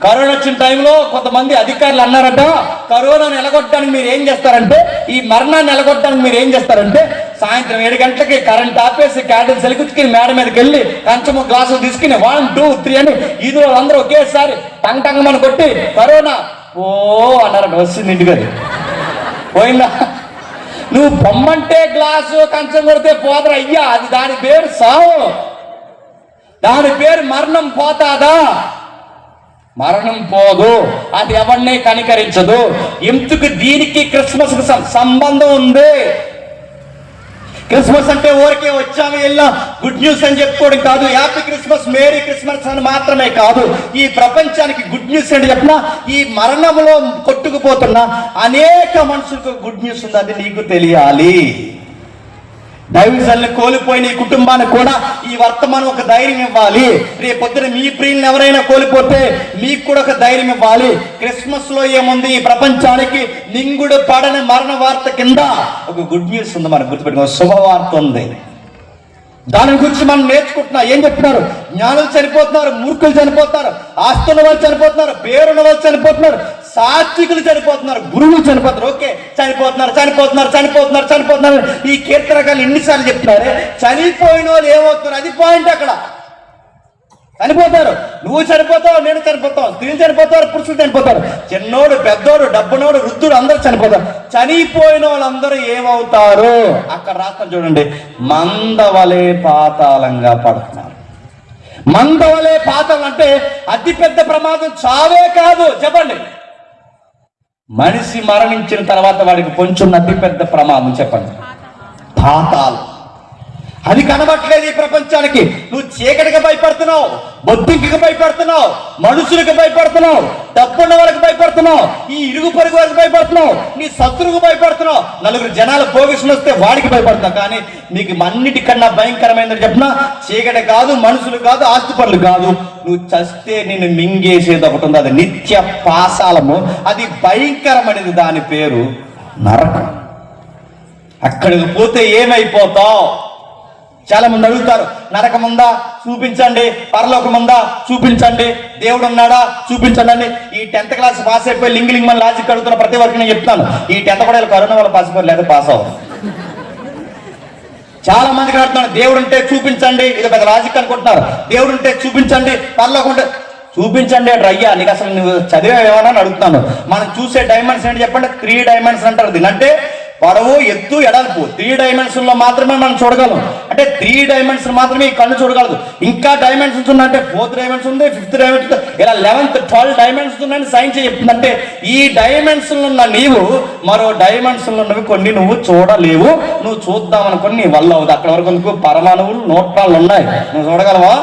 కరోనా వచ్చిన టైంలో కొంతమంది అధికారులు అన్నారట, కరోనాను ఎలగొట్టడానికి మీరు ఏం చేస్తారంటే, ఈ మరణాన్ని ఎలగొట్టడానికి మీరు ఏం చేస్తారంటే, సాయంత్రం 7 గంటలకి కరెంట్ ఆపేసి క్యాండిల్స్ వెలిగించుకుని మేడ మీదకి వెళ్ళి కంచము గ్లాసులు తీసుకుని 1, 2, 3 అని ఈదులో అందరూ ఒకేసారి టంగమని కొట్టి కరోనా ఓ అన్నారట. వచ్చింది ఇంటికి, అది పోయిందా? నువ్వు పొమ్మంటే గ్లాసు కంచం కొడితే పోదరా అయ్యా, అది దాని పేరు సావు, దాని పేరు మరణం. పోతాదా? మరణం పోదు, అది ఎవరిని కనికరించదు. ఎందుకు? దీనికి క్రిస్మస్ కు సంబంధం ఉంది. క్రిస్మస్ అంటే ఊరికే వచ్చాము వెళ్ళాం గుడ్ న్యూస్ అని చెప్పుకోవడం కాదు. హ్యాపీ క్రిస్మస్, మేరీ క్రిస్మస్ అని మాత్రమే కాదు. ఈ ప్రపంచానికి గుడ్ న్యూస్ అంటే చెప్పిన, ఈ మరణంలో కొట్టుకుపోతున్న అనేక మనుషులకు గుడ్ న్యూస్ ఉంది, అది నీకు తెలియాలి. దైవజనులు కోల్పోయిన ఈ కుటుంబానికి కూడా ఈ వర్తమానం ఒక ధైర్యం ఇవ్వాలి. రేపొద్దున మీ ప్రియులను ఎవరైనా కోల్పోతే మీకు కూడా ఒక ధైర్యం ఇవ్వాలి. క్రిస్మస్ లో ఏముంది, ఈ ప్రపంచానికి నింగుడు పడని మరణ వార్త కింద ఒక గుడ్ న్యూస్ ఉంది. మనకు గుర్తుపెట్టుకో, శుభవార్త ఉంది. దాని గురించి మనం నేర్చుకుంటున్నాం. ఏం చెప్తున్నారు? జ్ఞానులు చనిపోతున్నారు, మూర్ఖులు చనిపోతున్నారు, ఆస్తున్న వాళ్ళు చనిపోతున్నారు, పేరున్న వాళ్ళు చనిపోతున్నారు, సాత్వికులు చనిపోతున్నారు, గురువులు చనిపోతారు. ఓకే, చనిపోతున్నారు చనిపోతున్నారు చనిపోతున్నారు చనిపోతున్నారు ఈ కీర్తనకాలు ఎన్నిసార్లు చెప్తున్నారే. చనిపోయిన వాళ్ళు ఏమవుతున్నారు, అది పాయింట్. అక్కడ చనిపోతారు, నువ్వు చనిపోతావు, నేను చనిపోతావు, స్త్రీలు చనిపోతారు, పురుషులు చనిపోతారు, చిన్నోడు పెద్దోడు డబ్బునోడు వృద్ధుడు అందరూ చనిపోతారు. చనిపోయిన వాళ్ళందరూ ఏమవుతారు? అక్కడ రాస్తాను చూడండి, మందవలే పాతాళంగా పడుతున్నారు. మందవలే పాతాళం అంటే అతిపెద్ద ప్రమాదం చావే కాదు. చెప్పండి, మనిషి మరణించిన తర్వాత వాడికి కొంచెం అతిపెద్ద ప్రమాదం చెప్పండి, పాతాళం. అది కనబట్లేదు ఈ ప్రపంచానికి. నువ్వు చీకటికి భయపడుతున్నావు, బొద్దింకి భయపడుతున్నావు, మనుషులకు భయపడుతున్నావు, డబ్బున్న వాళ్ళకి భయపడుతున్నావు, ఈ ఇరుగు పొరుగు వాళ్ళకి భయపడుతున్నావు, నీ శత్రువుకు భయపడుతున్నావు, నలుగురు జనాలు భోగిస్తులు వస్తే వాడికి భయపడుతున్నావు. కానీ నీకు అన్నిటికన్నా భయంకరమైనది చెప్పినా చీకటి కాదు, మనుషులు కాదు, ఆస్తిపరులు కాదు, నువ్వు చస్తే నిన్ను మింగేసేది ఒకటి ఉంది. అది నిత్య పాశాలము, అది భయంకరమైనది. దాని పేరు నరకం. అక్కడికి పోతే ఏమైపోతావు? చాలా మంది అడుగుతారు, నరకముందా చూపించండి, పరలోకముందా చూపించండి, దేవుడు ఉన్నాడా చూపించండి అని. ఈ 10th క్లాస్ పాస్ అయిపోయి లింగ్ మన లాజిక్ అడుగుతున్న ప్రతి ఒక్కరికి నేను చెప్తాను, ఈ 10th కూడా కరోనా వల్ల పాస్ అయిపోయి లేదా పాస్ అవ్వదు. చాలా మందికి అడుగుతున్నాను, దేవుడు ఉంటే చూపించండి, ఇది పెద్ద లాజిక్ అనుకుంటున్నారు. దేవుడు ఉంటే చూపించండి, పరలోకం ఉంటే చూపించండి అంటే, అయ్యా నీకు అసలు నువ్వు చదివేమన్నా అని అడుగుతున్నాను. మనం చూసే డైమెన్షన్ ఏంటి చెప్పండి? 3 డైమెన్షన్ అంటారు దీని. అంటే పొడవు, ఎత్తు, ఎడల్పు 3 డైమెన్షన్ లో మాత్రమే మనం చూడగలం. అంటే 3 డైమెన్షన్ మాత్రమే ఈ కన్ను చూడగలదు. ఇంకా డైమెన్షన్స్ ఉన్నాయంటే 4th డైమెన్షన్ ఉంది, 5th డైమెన్షన్, ఇలా 11th 12 డైమెన్షన్స్ ఉన్నాయని సైన్స్ చెప్తుందంటే ఈ డైమెన్షన్ ఉన్న నీవు మరో డైమెన్షన్ ఉన్నవి కొన్ని నువ్వు చూడలేవు. నువ్వు చూద్దామనుకుని నీ వల్ల అవుతుంది. అక్కడ వరకు నీకు పరమాణువులు, న్యూట్రాన్లు ఉన్నాయి, నువ్వు చూడగలవా?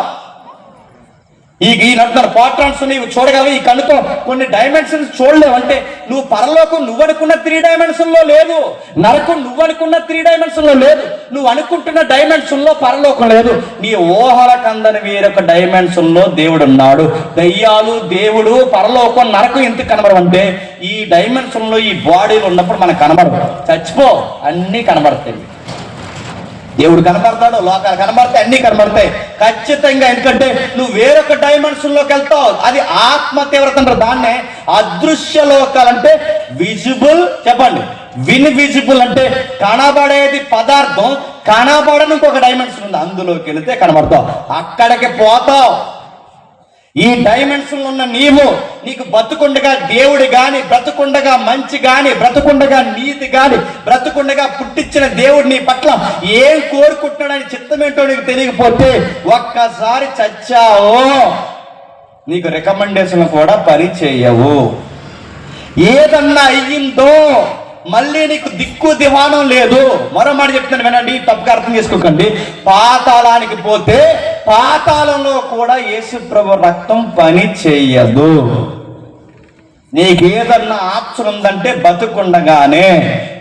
ఈ నడుతున్నారు పాట్రాన్స్ నీవు చూడగలవు. ఈ కన్నుతో కొన్ని డైమెన్షన్స్ చూడలేవు. అంటే నువ్వు పరలోకం నువ్వు అనుకున్న 3 డైమెన్షన్ లో లేదు, నరకం నువ్వు అనుకున్న 3 డైమెన్షన్ లో లేదు, నువ్వు అనుకుంటున్న డైమెన్షన్ లో పరలోకం లేదు. నీ ఊహల కందని వేరొక డైమెన్షన్ లో దేవుడు ఉన్నాడు. దయ్యాలు, దేవుడు, పరలోకం, నరకం ఎందుకు కనబడవంటే ఈ డైమెన్షన్ లో ఈ బాడీలో ఉన్నప్పుడు మనకు కనబడదు. చచ్చిపో, అన్నీ కనబడతాయి. దేవుడు కనబడతాడు, లోకాలు కనబడతాయి, అన్ని కనబడతాయి ఖచ్చితంగా. ఎందుకంటే నువ్వు వేరొక డైమెన్షన్ లోకి వెళ్తావు. అది ఆత్మ తీవ్రత అంటారు. దాన్నే అదృశ్య లోకాలంటే విజిబుల్. చెప్పండి, ఇన్విజిబుల్ అంటే కనబడేది పదార్థం, కనబడని ఇంకొక డైమెన్షన్ ఉంది, అందులోకి వెళితే కనబడతావు, అక్కడికి పోతావు. ఈ డైమెన్షన్ ఉన్న నీకు బ్రతుకుండగా దేవుడు గాని, బ్రతుకుండగా మంచి గాని, బ్రతుకుండగా నీతి గాని, బ్రతుకుండగా పుట్టించిన దేవుడు నీ పట్ల ఏం కోరుకుంటున్నాడని చిత్తమేంటో నీకు తెలియకపోతే ఒక్కసారి చచ్చావు, నీకు రికమెండేషన్ కూడా పని చేయవు. ఏదన్నా అయ్యిందో మళ్ళీ నీకు దిక్కు దివాణం లేదు. మరో మాట చెప్తాను వినండి, తప్పుగా అర్థం చేసుకోకండి. పాతాళానికి పోతే పాతాళంలో కూడా యేసు ప్రభు రక్తం పని చేయదు. నీకేదన్నా ఆప్షన్ ఉందంటే బతుకుండగానే,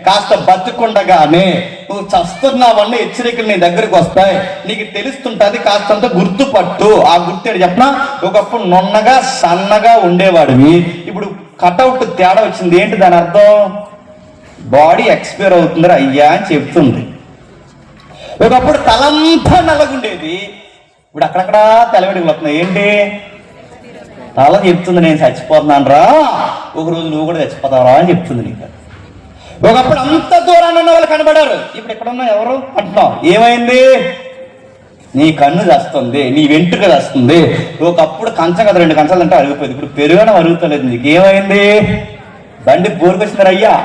కాస్త బతుకుండగానే నువ్వు చస్తున్నావన్నీ హెచ్చరికలు నీ దగ్గరికి వస్తాయి, నీకు తెలుస్తుంటది. కాస్తంత గుర్తుపట్టు. ఆ గుర్తు చెప్పినా, ఒకప్పుడు నున్నగా సన్నగా ఉండేవాడివి, ఇప్పుడు కటౌట్ తేడా వచ్చింది. ఏంటి దాని అర్థం? బాడీ ఎక్స్పైర్ అవుతుంది అయ్యా అని చెప్తుంది. ఒకప్పుడు తలంతా నల్లగుండేది, ఇప్పుడు అక్కడక్కడ తెల్లవెడికి వస్తున్నాయి. ఏంటి? తల చెప్తుంది నేను చచ్చిపోతున్నాను రా, ఒక రోజు నువ్వు కూడా చచ్చిపోతావురా అని చెప్తుంది నీకు. ఒకప్పుడు అంత దూరాన్ని ఉన్న వాళ్ళు కనబడారు, ఇప్పుడు ఎక్కడున్నా ఎవరు అంటున్నావు. ఏమైంది? నీ కన్ను చేస్తుంది, నీ వెంట్రుక చేస్తుంది. ఒకప్పుడు కంచం కదా 2 కంచాలు అంటే అరిగిపోయింది, ఇప్పుడు పెరుగన అరుగుతలేదు. నీకు ఏమైంది? బండి బోరుకొచ్చింది అయ్యా.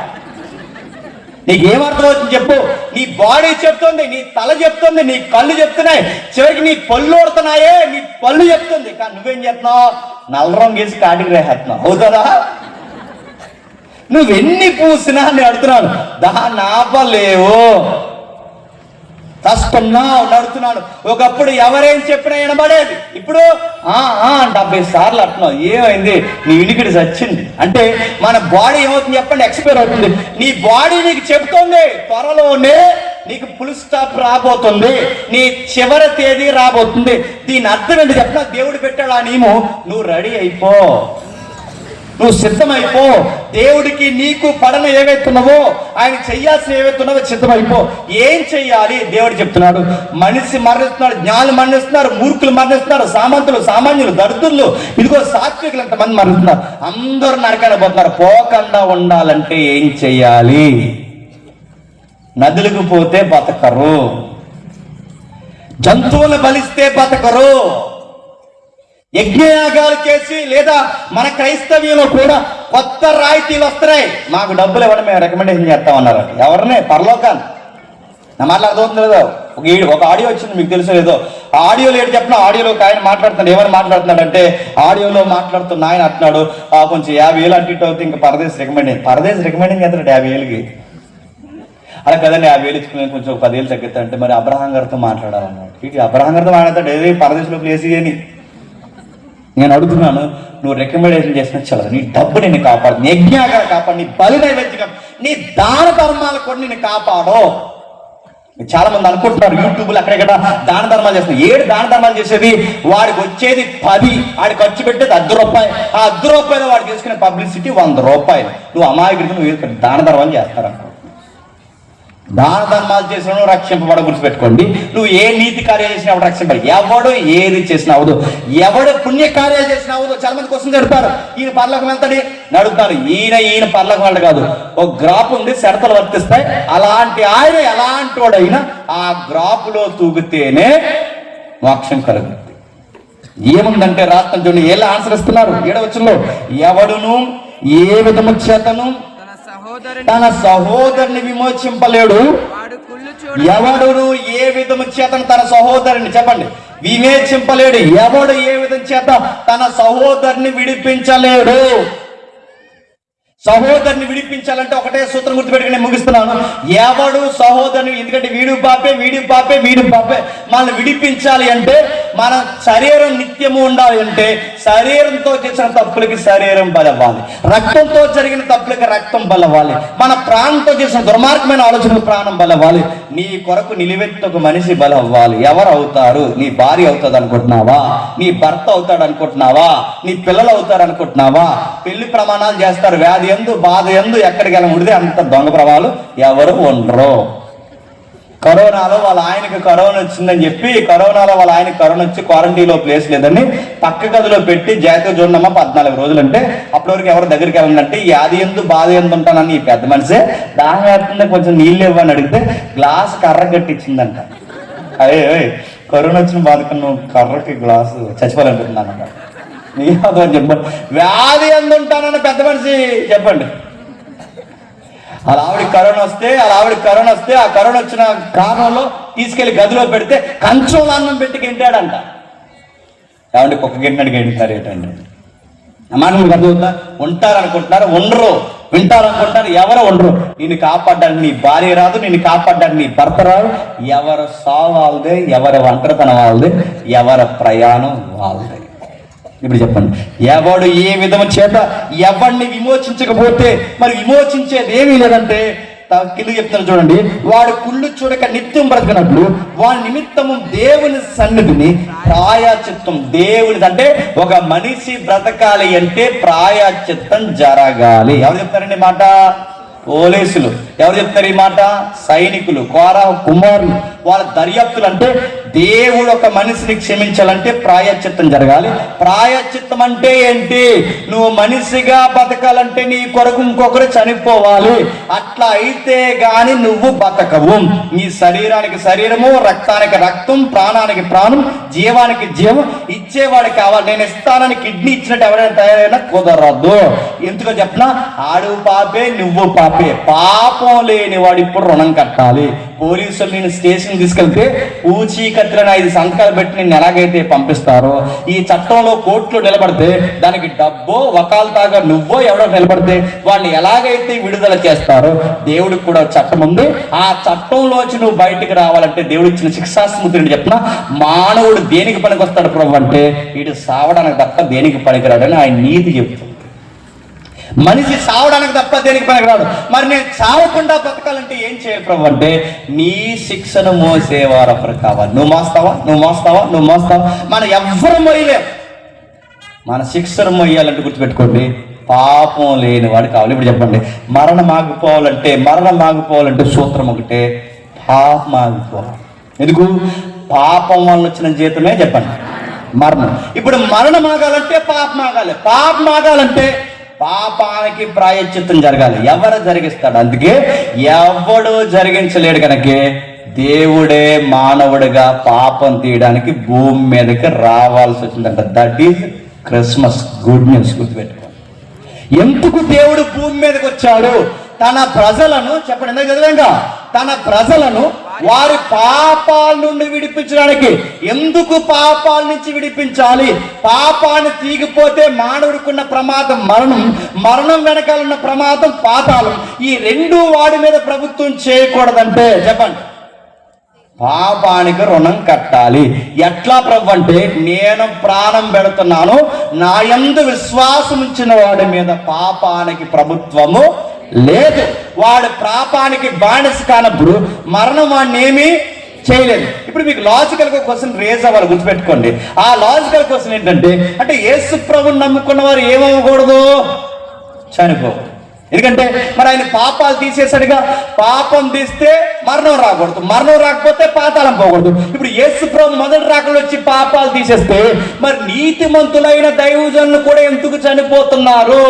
నీకేమర్థం అవుతుంది చెప్పు? నీ బాడీ చెప్తుంది, నీ తల చెప్తుంది, నీ కళ్ళు చెప్తున్నాయి, చివరికి నీ పళ్ళు ఓడుతున్నాయే, నీ పళ్ళు చెప్తుంది. కానీ నువ్వేం చేస్తున్నావు? నల్ల రంగు వేసి కాటికి రేస్తున్నావు. అవుతుందా? నువ్వెన్ని పూసినా నేను అడుగుతున్నాను, దాన్ని ఆపలేవు. చస్తున్నావు, నడుతున్నాను. ఒకప్పుడు ఎవరేం చెప్పినా వినబడేది, ఇప్పుడు 70 సార్లు అంటున్నావు. ఏమైంది? నీ వినికిడి చచ్చింది. అంటే మన బాడీ ఏమవుతుంది చెప్పండి? ఎక్స్పైర్ అవుతుంది. నీ బాడీ నీకు చెప్తుంది త్వరలోనే నీకు ఫుల్ స్టాప్ రాబోతుంది, నీ చివరి తేదీ రాబోతుంది. దీని అర్థం ఏంటి చెప్పిన, దేవుడు పెట్టాడు ఆ నియమం, నువ్వు రెడీ అయిపో, నువ్వు సిద్ధమైపో. దేవుడికి నీకు పడన ఏవైతున్నావో, ఆయన చెయ్యాల్సిన ఏవైతున్నావో సిద్ధమైపో. ఏం చెయ్యాలి దేవుడు చెప్తున్నాడు. మనిషి మరణిస్తున్నాడు, జ్ఞానులు మరణిస్తున్నారు, మూర్ఖులు మరణిస్తున్నారు, సామంతులు, సామాన్యులు, దరిద్రులు, ఇదిగో సాత్వికులు ఎంతమంది మరణిస్తున్నారు. అందరూ నరకాన పోతున్నారు. పోకుండా ఉండాలంటే ఏం చెయ్యాలి? నదులకు పోతే బతకరు, జంతువులు బలిస్తే బతకరు, యజ్ఞయాగాలు చేసి, లేదా మన క్రైస్తవ్యంలో కూడా కొత్త రాయితీలు వస్తున్నాయి. మాకు డబ్బులు ఇవ్వడం మేము రికమెండేషన్ చేస్తామన్నారు. ఎవరిని? పరలోకాన్ని. నా మాటలు అర్థమవుతుంది లేదో. ఒక ఆడియో వచ్చింది, మీకు తెలుసో లేదో. ఆ ఆడియోలో ఏంటి చెప్పిన, ఆడియోలో ఒక ఆయన మాట్లాడుతున్నాడు. ఏమని మాట్లాడుతున్నాడు అంటే, ఆడియోలో మాట్లాడుతున్న ఆయన అంటున్నాడు, కొంచెం 50,000 అటు ఇటు అవుతుంది, ఇంకా పరదేశ్ రికమెండింగ్ చేస్తాడు 50,000కి. అలా కదండి, 50,000 ఇచ్చుకుని కొంచెం 10,000 తగ్గిస్తా అంటే, మరి అబ్రహాం గారితో మాట్లాడాలన్నాడు. ఇటు అబ్రహాం గారితో మాట్లాడతాడు, ఏది పరదేశంలో ప్లేస్ అని. నేను అడుగుతున్నాను, నువ్వు రికమెండేషన్ చేసిన చల్ల, నీ డబ్బు నిన్ను కాపాడు, నీ యజ్ఞాగా కాపాడు, నీ బలి నైవేద్యం, నీ దాన ధర్మాలు కూడా నిన్ను కాపాడు. చాలా మంది అనుకుంటున్నారు యూట్యూబ్లో అక్కడెక్కడ దాన ధర్మాలు చేస్తున్నారు. 7 దాన ధర్మాలు చేసేది, వాడికి వచ్చేది 10, వాడి ఖర్చు పెట్టేది ₹10. ఆ ₹10 వాడికి చేసుకునే పబ్లిసిటీ ₹100. నువ్వు అమాయకుడికి నువ్వు దాన ధర్మాలు చేస్తారంట. దాన ధర్మాలు చేసిన రక్షింపబడ గుర్తుపెట్టుకోండి. నువ్వు ఏ నీతి కార్యాలు చేసినా రక్షింపబడి, ఎవడు ఏది చేసినా అవదు, ఎవడు పుణ్య కార్యాలు చేసినా అవదు. చాలా మంది కోసం చెప్తారు, ఈయన పర్లోకం వెళ్తాడు నడుపుతారు. ఈయన పర్లోకం వెళ్ళడు కాదు, ఒక గ్రాఫ్ ఉంది, షరతులు వర్తిస్తాయి. అలాంటి ఆయన ఎలాంటి వాడైనా ఆ గ్రాఫ్లో తూగితేనే మోక్షం కలుగుతుంది. ఏముందంటే రాష్ట్రం చూడండి, ఎలా ఆన్సర్ ఇస్తున్నారు 7వ వచనంలో, ఎవడును ఏ విధము చేతను తన సహోదరుని విమోచింపలేడు, ఎవడును ఏ విధము చేత తన సహోదరుని, చెప్పండి, విమోచింపలేడు. ఎవడు ఏ విధం చేత తన సహోదరుని విడిపించలేడు. సహోదరుని విడిపించాలంటే ఒకటే సూత్రం గుర్తుపెట్టుకుని నేను ముగిస్తున్నాను. ఎవడు సహోదరుని, ఎందుకంటే వీడు పాపే మనల్ని విడిపించాలి అంటే, మన శరీరం నిత్యము ఉండాలి అంటే, శరీరంతో చేసిన తప్పులకి శరీరం బలవ్వాలి, రక్తంతో జరిగిన తప్పులకి రక్తం బలవ్వాలి, మన ప్రాణంతో చేసిన దుర్మార్గమైన ఆలోచనకు ప్రాణం బలవ్వాలి. నీ కొరకు నిలువెత్తి ఒక మనిషి బలవ్వాలి. ఎవరు అవుతారు? నీ భార్య అవుతుంది అనుకుంటున్నావా? నీ భర్త అవుతాడు అనుకుంటున్నావా? నీ పిల్లలు అవుతారు అనుకుంటున్నావా? పెళ్లి ప్రమాణాలు చేస్తారు, వ్యాధి ఎందు బాధ ఎందు ఎక్కడికి వెళ్ళ ముడితే అంత దొంగ ప్రభావాలు ఎవరు ఉండరు. కరోనాలో వాళ్ళ ఆయనకి కరోనా వచ్చిందని చెప్పి, కరోనాలో వాళ్ళ ఆయనకి కరోనా వచ్చి క్వారంటైన్లో ప్లేస్ లేదని పక్క గదిలో పెట్టి జాగ్రత్తగా చూడమ్మా 14 రోజులు అంటే, అప్పటి వరకు ఎవరు దగ్గరికి వెళ్ళంటే, ఈ ఆది ఎందు బాధ ఎందు ఉంటానని ఈ పెద్ద మనిషి దాహం వేస్తుంటే కొంచెం నీళ్ళు ఇవ్వని అడిగితే గ్లాస్ కర్ర కట్టించిందంట. అదే కరోనా వచ్చిన బాధకు నువ్వు కర్రకి గ్లాసు చచ్చిపోవాలనుకుంటున్నానంట. నీ అని చెప్పండి, వ్యాధి ఎందు ఉంటానని పెద్ద మనిషి చెప్పండి. అలా ఆవిడకి కరోనా వస్తే ఆ కరోనా వచ్చిన కారణంలో తీసుకెళ్లి గదిలో పెడితే కంచంలో అన్నం పెట్టి గెంటాడంట. ఏమంటే కుక్క గెంటినట్టు గెంటుతారు ఏంటండి? అమ్మాట మీకు అర్థమవుతుందా? ఉంటారనుకుంటున్నారు, ఉండరు. వింటారనుకుంటారు, ఎవరు ఉండరు. నిన్ను కాపాడ్డానికి నీ భార్య రాదు, నిన్ను కాపాడ్డానికి నీ భర్త రాదు. ఎవరు సావు వాళ్ళదే, ఎవరి ఒంటరితనం వాళ్ళదే, ఎవరి ప్రయాణం వాళ్ళదే. ఇప్పుడు చెప్పండి, ఎవడు ఏ విధము చేత ఎవడిని విమోచించకపోతే మరి విమోచించేది ఏమీ లేదంటే, కింద చెప్తాను చూడండి, వాడు కుళ్ళు చూడక నిత్యం బ్రతకనట్లు వాడి నిమిత్తము దేవుని సన్నిధిని ప్రాయశ్చిత్తం, దేవుని అంటే ఒక మనిషి బ్రతకాలి అంటే ప్రాయశ్చిత్తం జరగాలి. ఎవరు చెప్తారండి ఈ మాట? పోలీసులు. ఎవరు చెప్తారు ఈ మాట? సైనికులు, కోరా కుమారులు. వాళ్ళ దర్యాప్తులు అంటే దేవుడు ఒక మనిషిని క్షమించాలంటే ప్రాయశ్చిత్తం జరగాలి. ప్రాయశ్చిత్తం అంటే ఏంటి? నువ్వు మనిషిగా బతకాలంటే నీ కొరకు ఇంకొకరు చనిపోవాలి. అట్లా అయితే గాని నువ్వు బతకవు. నీ శరీరానికి శరీరము, రక్తానికి రక్తం, ప్రాణానికి ప్రాణం, జీవానికి జీవం ఇచ్చేవాడికి కావాలి. నేను ఇస్తానని కిడ్నీ ఇచ్చినట్టు ఎవరైనా తయారైనా కుదరదు. ఎందుకో చెప్పినా, ఆడు పాపే నువ్వు పాపే. పాపం లేని వాడు ఇప్పుడు రుణం కట్టాలి. పోలీసులు నేను స్టేషన్ తీసుకెళ్తే పూచీకత్తులను 5 సంతకాలు పెట్టి నేను ఎలాగైతే పంపిస్తారో, ఈ చట్టంలో కోర్టులో నిలబడితే దానికి డబ్బో వకాల్తాగా నువ్వో ఎవడో నిలబడితే వాడిని ఎలాగైతే విడుదల చేస్తారో, దేవుడికి కూడా చట్టం ఉంది. ఆ చట్టంలోంచి నువ్వు బయటికి రావాలంటే దేవుడు ఇచ్చిన శిక్షాస్మృతిని చెప్పిన, మానవుడు దేనికి పనికి వస్తాడు ప్రభు అంటే, వీడు సావడానికి తప్ప దేనికి పనికిరాడని ఆయన నీతి చెప్తుంది. మనిషి చావడానికి తప్ప దేనికి పనికిరాడు. మరి నేను చావకుండా బ్రతకాలంటే ఏం చేయాలి ప్రభు అంటే, నీ శిక్షను మోసేవారు ఒకరు కావాలి. నువ్వు మోస్తావా. మనం ఎవ్వరు మోయలేం. మన శిక్షను మోయాలంటే గుర్తుపెట్టుకోండి, పాపం లేని వాడు కావాలి. ఇప్పుడు చెప్పండి, మరణం ఆగిపోవాలంటే సూత్రం ఒకటే, పాపం ఆగిపోవాలి. ఎందుకు? పాపం వల్ల వచ్చిన జీతమే చెప్పండి మరణం. ఇప్పుడు మరణం ఆగాలంటే పాపం ఆగాలి. పాపం ఆగాలంటే పాపానికి ప్రాయశ్చిత్తం జరగాలి. ఎవరు జరిగిస్తాడు? అందుకే ఎవడు జరిగించలేడు కనుక దేవుడే మానవుడిగా పాపం తీయడానికి భూమి మీదకి రావాల్సి వచ్చిందంట. That is Christmas. Good news. గుర్తుపెట్టుకోండి. ఎందుకు దేవుడు భూమి మీదకి వచ్చాడు? తన ప్రజలను చెప్పండి, ఎందుకు చదివాక, తన ప్రజలను వారి పాపాల నుండి విడిపించడానికి. ఎందుకు పాపాల నుంచి విడిపించాలి? పాపాన్ని తీగిపోతే మానవుడికున్న ప్రమాదం మరణం వెనకాలన్న ప్రమాదం పాతాళం. ఈ రెండు వాడి మీద ప్రభుత్వం చేయకూడదంటే చెప్పండి, పాపానికి రుణం కట్టాలి. ఎట్లా ప్రభు అంటే, నేను ప్రాణం పెడుతున్నాను, నా యందు విశ్వాసం ఉంచిన వాడి మీద పాపానికి ప్రభుత్వము లేదు. వాడు పాపానికి బానిస కానప్పుడు మరణం వాడిని ఏమీ చేయలేదు. ఇప్పుడు మీకు లాజికల్ గా క్వశ్చన్ రేజ్ అవ్వాలి, గుర్తుపెట్టుకోండి. ఆ లాజికల్ క్వశ్చన్ ఏంటంటే, అంటే యేసు ప్రభుని నమ్ముకున్న వారు ఏమవ్వకూడదు? చనిపోకూడదు. ఎందుకంటే మరి ఆయన పాపాలు తీసేసాడుగా. పాపం తీస్తే మరణం రాకూడదు, మరణం రాకపోతే పాతాళం పోకూడదు. ఇప్పుడు యేసు ప్రభు మొదటి రాకలు వచ్చి పాపాలు తీసేస్తే మరి నీతిమంతులైన దైవజనులు కూడా ఎందుకు చనిపోతున్నారు?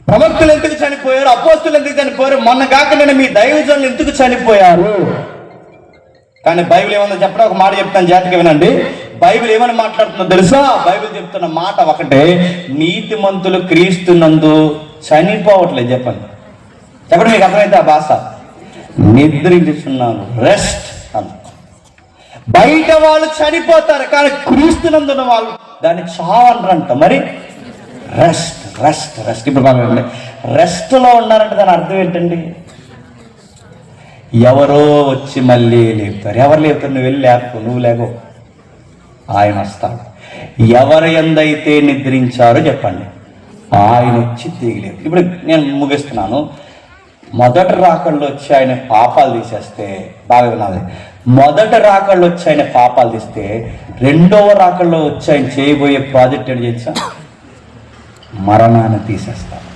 ప్రవక్తులు ఎందుకు చనిపోయారు? అపోస్తులు ఎందుకు చనిపోయారు? మొన్న కాక నేను మీ దైవజనులు ఎందుకు చనిపోయారు? కానీ బైబిల్ ఏమన్నా చెప్పడం, ఒక మాట చెప్తాను, జాతికి వినండి. బైబిల్ ఏమని మాట్లాడుతుందో తెలుసా? బైబిల్ చెప్తున్న మాట ఒకటే, నీతిమంతులు క్రీస్తునందు చనిపోవట్లేదు. చెప్పండి మీకు అర్థమైతే ఆ భాష. నిద్రించుచున్నాను, రెస్ట్ అంత. బయట వాళ్ళు చనిపోతారు, కానీ క్రీస్తునందున్న వాళ్ళు దాన్ని చావనరంట. మరి రెస్ట్. ఇప్పుడు మనం రెస్ట్లో ఉన్నారంటే దాని అర్థం ఏంటండి? ఎవరో వచ్చి మళ్ళీ లేపుతారు. ఎవరు లేపుతారు? నువ్వు వెళ్ళి నువ్వు లేకో, ఆయన వస్తాడు. ఎవరు ఎందైతే నిద్రించారో చెప్పండి, ఆయన వచ్చి తీయలేదు. ఇప్పుడు నేను ముగిస్తున్నాను. మొదటి రాకళ్ళు వచ్చి ఆయన పాపాలు తీసేస్తే, బాగా వినాలి, మొదటి రాకళ్ళు వచ్చి ఆయన పాపాలు తీస్తే రెండవ రాకల్లో వచ్చి ఆయన చేయబోయే ప్రాజెక్ట్ ఏంటి తెలుసా? మరణాన్ని తీసేస్తాడు.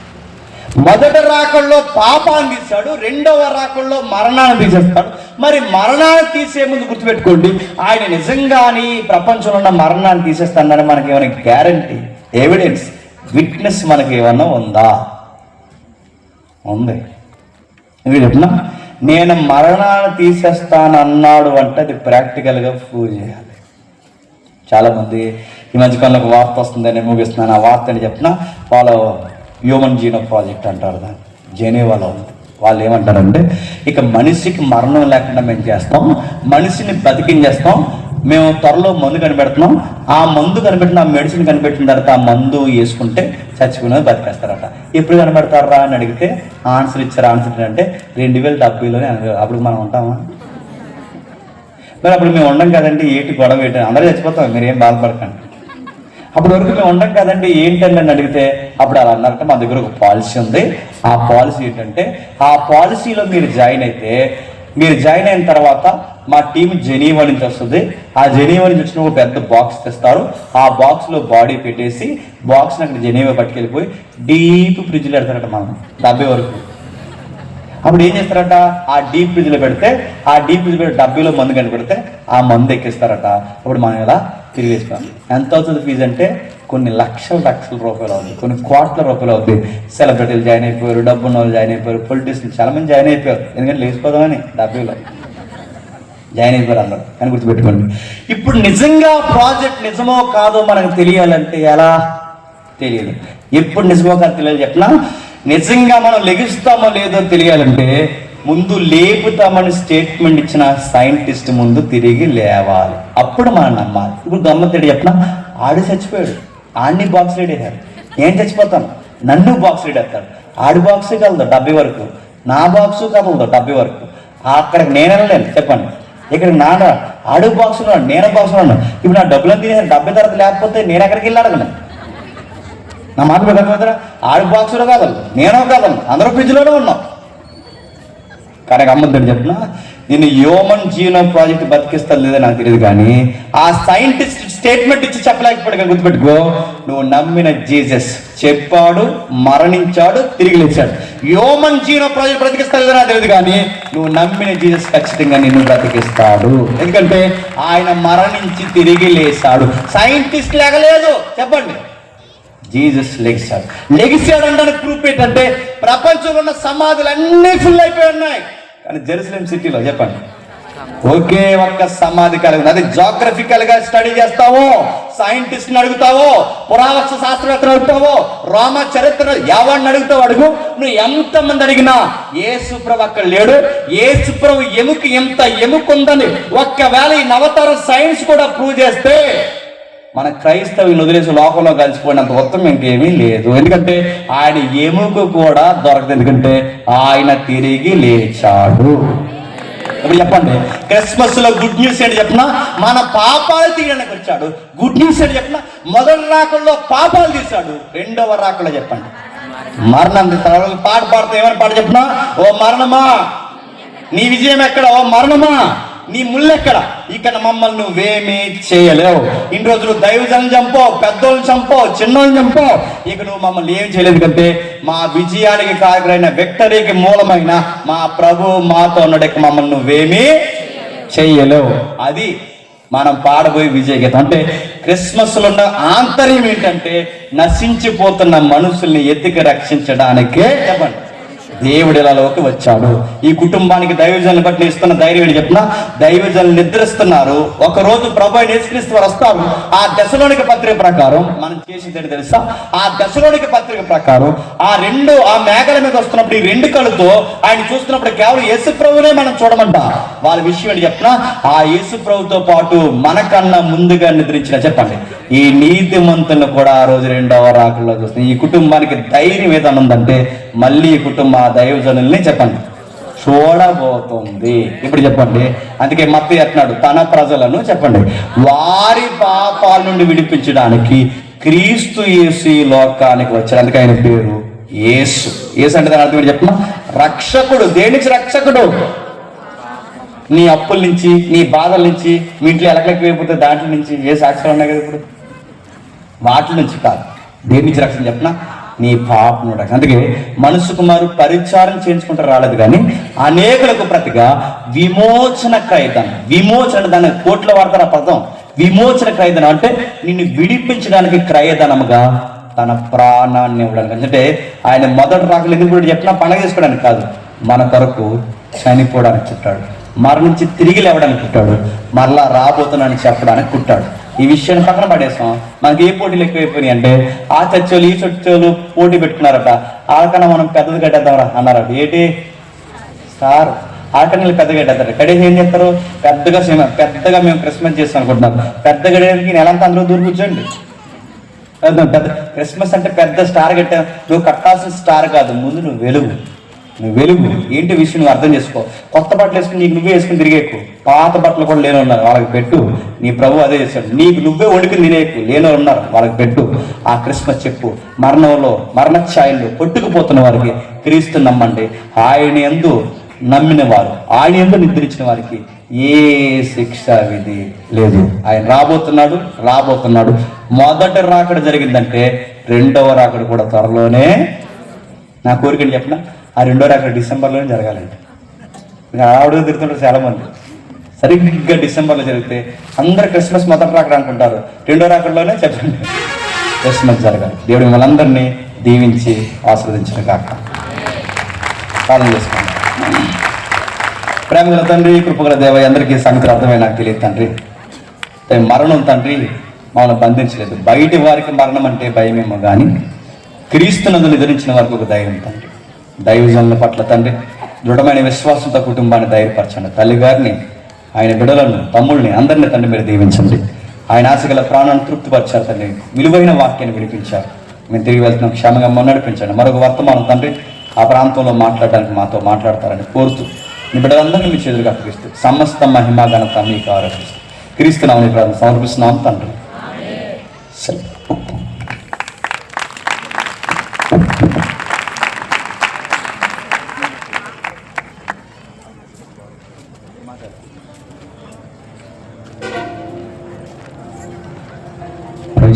మొదటి రాకల్లో పాపాన్ని తీశాడు, రెండవ రాకల్లో మరణాన్ని తీసేస్తాడు. మరి మరణాన్ని తీసే ముందు గుర్తుపెట్టుకోండి, ఆయన నిజంగాని ప్రపంచంలో ఉన్న మరణాన్ని తీసేస్తాడని మనకి ఏమైనా గ్యారంటీ, ఎవిడెన్స్, విట్నెస్ మనకి ఏమన్నా ఉందా? ఉంది. ఇది చెప్పినా, నేను మరణాన్ని తీసేస్తాను అన్నాడు అంటే అది ప్రాక్టికల్గా ప్రూవ్ చేయాలి. చాలామంది ఈ మధ్యకాలంలో ఒక వార్త వస్తుంది, నేను ముగిస్తున్నాను. ఆ వార్త అని చెప్పిన వాళ్ళ హ్యూమన్ జీనోమ్ ప్రాజెక్ట్ అంటారు, దాన్ని జెనీవాలో ఉంది. వాళ్ళు ఏమంటారంటే, ఇక మనిషికి మరణం లేకుండా మేము చేస్తాం, మనిషిని బతికించేస్తాం, మేము త్వరలో మందు కనిపెడుతున్నాం, ఆ మందు కనిపెట్టిన ఆ మెడిసిన్ కనిపెట్టిన తర్వాత ఆ మందు వేసుకుంటే చచ్చిపోయినది బతికేస్తారట. ఎప్పుడు కనిపెడతారా అని అడిగితే ఆన్సర్ ఇచ్చారు. ఆన్సర్ అంటే 2070లోనే. అప్పుడు మనం ఉంటామా? మరి అప్పుడు మేము ఉండం కదండి, ఏంటి గొడవ ఏంటి, అందరూ చచ్చిపోతాం, మీరు ఏం బాధపడకండి. అప్పటి వరకు మేము ఉండం కదండి, ఏంటండి అని అడిగితే అప్పుడు అలా అన్నారంటే, మా దగ్గర ఒక పాలసీ ఉంది. ఆ పాలసీ ఏంటంటే, ఆ పాలసీలో మీరు జాయిన్ అయిన తర్వాత మా టీం జెనీవా నుంచి వస్తుంది. ఆ జెనీవా నుంచి వచ్చిన ఒక పెద్ద బాక్స్ తెస్తారు. ఆ బాక్స్లో బాడీ పెట్టేసి బాక్స్ని అక్కడ జెనీవా పట్టుకెళ్ళిపోయి డీప్ ఫ్రిడ్జ్లో పెడతారట, మనం 70 వరకు. అప్పుడు ఏం చేస్తారట, ఆ డీప్ ఫ్రిడ్జ్లో పెడితే, ఆ డీప్ ఫ్రిడ్జ్ పెట్టి 70లో మందు కనిపెడితే ఆ మందు ఎక్కిస్తారట. అప్పుడు మనం ఇలా తిరిగేస్తాం. ఎంత అవుతుంది ఫీజు అంటే కొన్ని లక్షల రూపాయలు అవుతుంది, కొన్ని కోట్ల రూపాయలు అవుతుంది. సెలబ్రిటీలు జాయిన్ అయిపోయారు, డబ్బున్న వాళ్ళు జాయిన్ అయిపోయారు, పొలిటీషియన్స్ చాలా మంది జాయిన్ అయిపోయారు. ఎందుకంటే లేచిపోదామని 70లో జాయిన్ అయిపోయారు అందరూ. అని గుర్తుపెట్టుకోండి. ఇప్పుడు నిజంగా ప్రాజెక్ట్ నిజమో కాదో మనకు తెలియాలంటే ఎలా? తెలియదు. ఎప్పుడు నిజమో కాదు తెలియాలి చెప్పినా, నిజంగా మనం లెగిస్తామో లేదో తెలియాలంటే ముందు లేపుతామని స్టేట్మెంట్ ఇచ్చిన సైంటిస్ట్ ముందు తిరిగి లేవాలి, అప్పుడు మనం నమ్మాలి. ఇప్పుడు గమ్మత్తేడు చెప్పిన, ఆడు చచ్చిపోయాడు, ఆడిని బాక్స్ రీడ్ వేశాడు, నేను చచ్చిపోతాను, నన్ను బాక్స్ రీడ్ వేస్తాడు. ఆడి బాక్స్ కలదు 70 వరకు, నా బాక్సు కదలదు 70 వరకు. అక్కడికి నేను వెళ్ళలేను చెప్పండి. ఇక్కడ నాన్న ఆడు బాక్స్ ఉన్నాడు, నేను బాక్స్ ఉన్నాను. ఇప్పుడు నా డబ్బులను తినేసాను, 70 తర్వాత లేకపోతే నేను ఎక్కడికి వెళ్ళి అడగను. నా మాట మీద అర్థమవుతారా? ఆడి బాక్సులో కాదలు, నేనో కాదలు, అందరూ ఫ్రిడ్జ్లోనే ఉన్నాం. కానీ అమ్మద్దని చెప్పిన నేను హ్యూమన్ జీనోమ్ ప్రాజెక్ట్ బతికిస్తాను లేదా నాకు తెలియదు, కానీ ఆ సైంటిస్ట్ స్టేట్మెంట్ ఇచ్చి చెప్పలేకపోయాడు. కానీ గుర్తుపెట్టుకో, నువ్వు నమ్మిన జీసస్ చెప్పాడు, మరణించాడు, తిరిగి లేచాడు. హ్యూమన్ జీనోమ్ ప్రాజెక్ట్ బ్రతికిస్తా లేదా నాకు తెలియదు, కానీ నువ్వు నమ్మిన జీసస్ ఖచ్చితంగా నిన్ను బ్రతికిస్తాడు. ఎందుకంటే ఆయన మరణించి తిరిగి లేచాడు. సైంటిస్ట్ లేగలేదు, చెప్పండి, జీసస్ లెగిసాడు అనడానికి ప్రూఫ్ ఏంటంటే ప్రపంచంలో ఉన్న సమాధులు అన్నీ ఫుల్ అయిపోయి ఉన్నాయి, కానీ జెరూసలేం సిటీలో చెప్పండి ఒకే ఒక్క సమాధి కలిగి ఉంది. అది జాగ్రఫికల్ గా స్టడీ చేస్తావో, సైంటిస్ట్ని అడుగుతావో, పురావస్తు శాస్త్రవేత్తలు అడుగుతావో, రోమ చరిత్ర ఎవరిని అడుగుతావు అడుగు, నువ్వు ఎంతమంది అడిగినా యేసుప్రభు అక్కడ లేడు. యేసుప్రభు ఎముక ఎంత ఎముకుందని ఒక్కవేళ ఈ నవతరం సైన్స్ కూడా ప్రూవ్ చేస్తే మన క్రైస్తవుని వదిలేసి లోకంలో కలిసిపోయినంత ఉత్తమం ఇంకేమీ లేదు. ఎందుకంటే ఆయన ఎముక కూడా దొరకదు, ఎందుకంటే ఆయన తిరిగి లేచాడు. ఇప్పుడు చెప్పండి, క్రిస్మస్ లో గుడ్ న్యూస్ ఏంటి చెప్పినా, మన పాపాలు తీయడానికి వచ్చాడు. గుడ్ న్యూస్ ఏంటి చెప్పినా, మొదటి రాకల్లో పాపాలు తీశాడు. రెండవ రాకల్లో చెప్పండి మరణం తీస్తాడు. పాట పాడుతూ ఏమని పాట చెప్పినా, ఓ మరణమా నీ విజయం ఎక్కడ, ఓ మరణమా నీ ముళ్ళెక్కడ, ఇక్కడ మమ్మల్ని నువ్వేమీ చేయలేవు. ఇన్ని రోజులు దైవజనం చంపో, పెద్దోళ్ళని చంపో, చిన్నోళ్ళని చంపో, ఇక నువ్వు మమ్మల్ని ఏం చేయలేదు. ఎందుకంటే మా విజయానికి కారణమైన విక్టరీకి మూలమైన మా ప్రభు మాతో ఉన్నాడు, ఇక మమ్మల్ని నువ్వేమీ చెయ్యలేవు. అది మనం పాడబోయే విజయ గీతం. అంటే క్రిస్మస్లో ఉన్న ఆంతర్యం ఏంటంటే నశించిపోతున్న మనుషుల్ని ఎత్తికి రక్షించడానికే చెప్పండి దేవుడిలోకి వచ్చాడు. ఈ కుటుంబానికి దైవజనులు బట్టి ఇస్తున్న ధైర్యం చెప్పిన, దైవజనులు నిద్రిస్తున్నారు. ఒక రోజు ప్రభు అయిన యేసుక్రీస్తు వారు వస్తారు. ఆ దశలోనిక పత్రిక ప్రకారం మనం చేసింది తెలుసా, ఆ దశలోనిక పత్రిక ప్రకారం ఆ మేఘల మీద వస్తున్నప్పుడు ఈ రెండు కళ్ళతో ఆయన చూస్తున్నప్పుడు కేవలం యేసు ప్రభునే మనం చూడమంట. వాళ్ళ విషయం ఏంటి చెప్పిన, ఆ యేసు ప్రభుతో పాటు మనకన్నా ముందుగా నిద్రించిన చెప్పండి ఈ నీతిమంతులను కూడా ఆ రోజు రెండవ రాకల్లో చూస్తుంది. ఈ కుటుంబానికి ధైర్యం ఏదైనా ఉందంటే మళ్ళీ ఈ కుటుంబం ఆ దైవజనుల్ని చెప్పండి చూడబోతుంది. ఇప్పుడు చెప్పండి, అందుకే మత్తయి అంటున్నాడు, తన ప్రజలను చెప్పండి వారి పాపాల నుండి విడిపించడానికి క్రీస్తు యేసు ఈ లోకానికి వచ్చాడు. అందుకే ఆయన పేరు యేసు. యేసు అంటే దాని అర్థం ఏంటి చెప్పిన, రక్షకుడు. దేని నుంచి రక్షకుడు? నీ అప్పుల నుంచి, నీ బాధల నుంచి, మీ ఇంట్లో ఎలకలకి అయిపోతే దాంట్లో నుంచి. ఏ సాక్ష్యాలు ఉన్నాయి కదా ఇప్పుడు, వాటి నుంచి కాదు. దేని నుంచి రక్షణ చెప్పిన, నీ పాపను రక్షణ. అందుకే మనుషు కుమారు పరిచారం చేయించుకుంటారు రాలేదు, కానీ అనేకులకు ప్రతిగా విమోచన క్రయధనం. విమోచన, దాన్ని కోట్ల వాడతారు ఆ పదం. విమోచన క్రయధనం అంటే నిన్ను విడిపించడానికి క్రయధనముగా తన ప్రాణాన్ని ఇవ్వడానికి. అంటే ఆయన మొదటి రాకలు ఎందుకు కూడా చెప్పినా పండగ చేసుకోవడానికి కాదు, మన కొరకు చనిపోవడానికి పుట్టాడు, మరణించి తిరిగి లేవడానికి పుట్టాడు, మరలా రాబోతున్నానని చెప్పడానికి పుట్టాడు. ఈ విషయాన్ని పక్కన పడేసాం. మనకి ఏ పోటీలు ఎక్కువైపోయినాయి అంటే, ఆ చర్చలు ఈ చర్చలు పోటీ పెట్టుకున్నారట. ఆడకన్నా మనం పెద్దది కట్టేద్దాంరా అన్నారట. ఏంటి సార్, ఆడకన్నా పెద్దగా కట్టేస్తారు. కడేసి ఏం చేస్తారు, పెద్దగా మేము క్రిస్మస్ చేస్తాం అనుకుంటున్నాం. పెద్ద గడికి నెలంతా అందరూ దూరం కూర్చోండి. పెద్ద క్రిస్మస్ అంటే పెద్ద స్టార్ కట్టా. నువ్వు కట్టాల్సిన స్టార్ కాదు, ముందు నువ్వు వెలుగు. నువ్వు వెలుగు ఏంటి విషయం నువ్వు అర్థం చేసుకో. కొత్త బట్టలు వేసుకుని నీకు నువ్వే వేసుకుని తిరిగేకు. పాత బట్టలు కూడా లేని ఉన్నారు, వాళ్ళకి పెట్టు. నీ ప్రభు అదే చేశాడు. నీకు నువ్వే వండుకుని తినేకు. లేని ఉన్నారు, వాళ్ళకి పెట్టు. ఆ క్రిస్మస్ చెప్పు. మరణంలో, మరణఛాయల్లో కొట్టుకుపోతున్న వారికి క్రీస్తు నమ్మండి. ఆయన యందు నమ్మిన వారు, ఆయన యందు నిద్రించిన వారికి ఏ శిక్ష విధి లేదు. ఆయన రాబోతున్నాడు. మొదటి రాకడ జరిగిందంటే రెండవ రాకడ కూడా త్వరలోనే. నా కోరికని చెప్పిన, ఆ రెండో రాకడ డిసెంబర్లోనే జరగాలండి. ఆవిడ తిరుగుతుంటారు చాలామంది. సరిగ్గా డిసెంబర్లో జరిగితే అందరు క్రిస్మస్ మొదటి రాకడ అనుకుంటారు, రెండో రాకడలోనే చెప్పండి క్రిస్మస్ జరగాలి. దేవుడు మిమ్మల్ని అందరినీ దీవించి ఆశీర్వదించిన కాక. ప్రార్థన చేసుకోండి. ప్రేమగల తండ్రి, కృపగల దేవ, అందరికీ సంగతి అర్థమై నాకు తెలియదు తండ్రి. మరణం తండ్రి మమ్మల్ని బంధించలేదు. బయటి వారికి మరణం అంటే భయమేమో, కానీ క్రీస్తునందు నిద్రించిన వారికి ఒక ధైర్యం తండ్రి. దైవజనుల పట్ల తండ్రి దృఢమైన విశ్వాసంతో కుటుంబాన్ని ధైర్యపరచండి. తల్లిగారిని, ఆయన బిడ్డలను, తమ్ముళ్ళని అందరినీ తండ్రి మీరు దీవించండి. ఆయన ఆశగల ప్రాణాన్ని తృప్తిపరిచారు తండ్రి. విలువైన వాక్యాన్ని వినిపించారు. మేము తిరిగి వెళ్తున్నాం, క్షేమంగా నడిపించండి. మరొక వర్తమానం తండ్రి ఆ ప్రాంతంలో మాట్లాడడానికి మాతో మాట్లాడతారని కోరుతూ మీ బిడ్డలందరినీ మీ చేతులుగా క్రీస్తు సమస్త మహిమ ఘనత మీకు ఆరోపిస్తూ క్రీస్తునామని ప్రార్థన సమర్పిస్తున్నాం తండ్రి. సరే.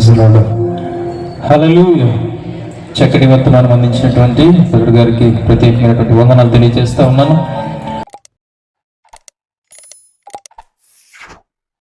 హల్లెలూయా. చక్కటి వర్తమానం అందించినటువంటి బ్రదర్ గారికి ప్రత్యేకమైనటువంటి వందనాలు తెలియజేస్తా ఉన్నాను.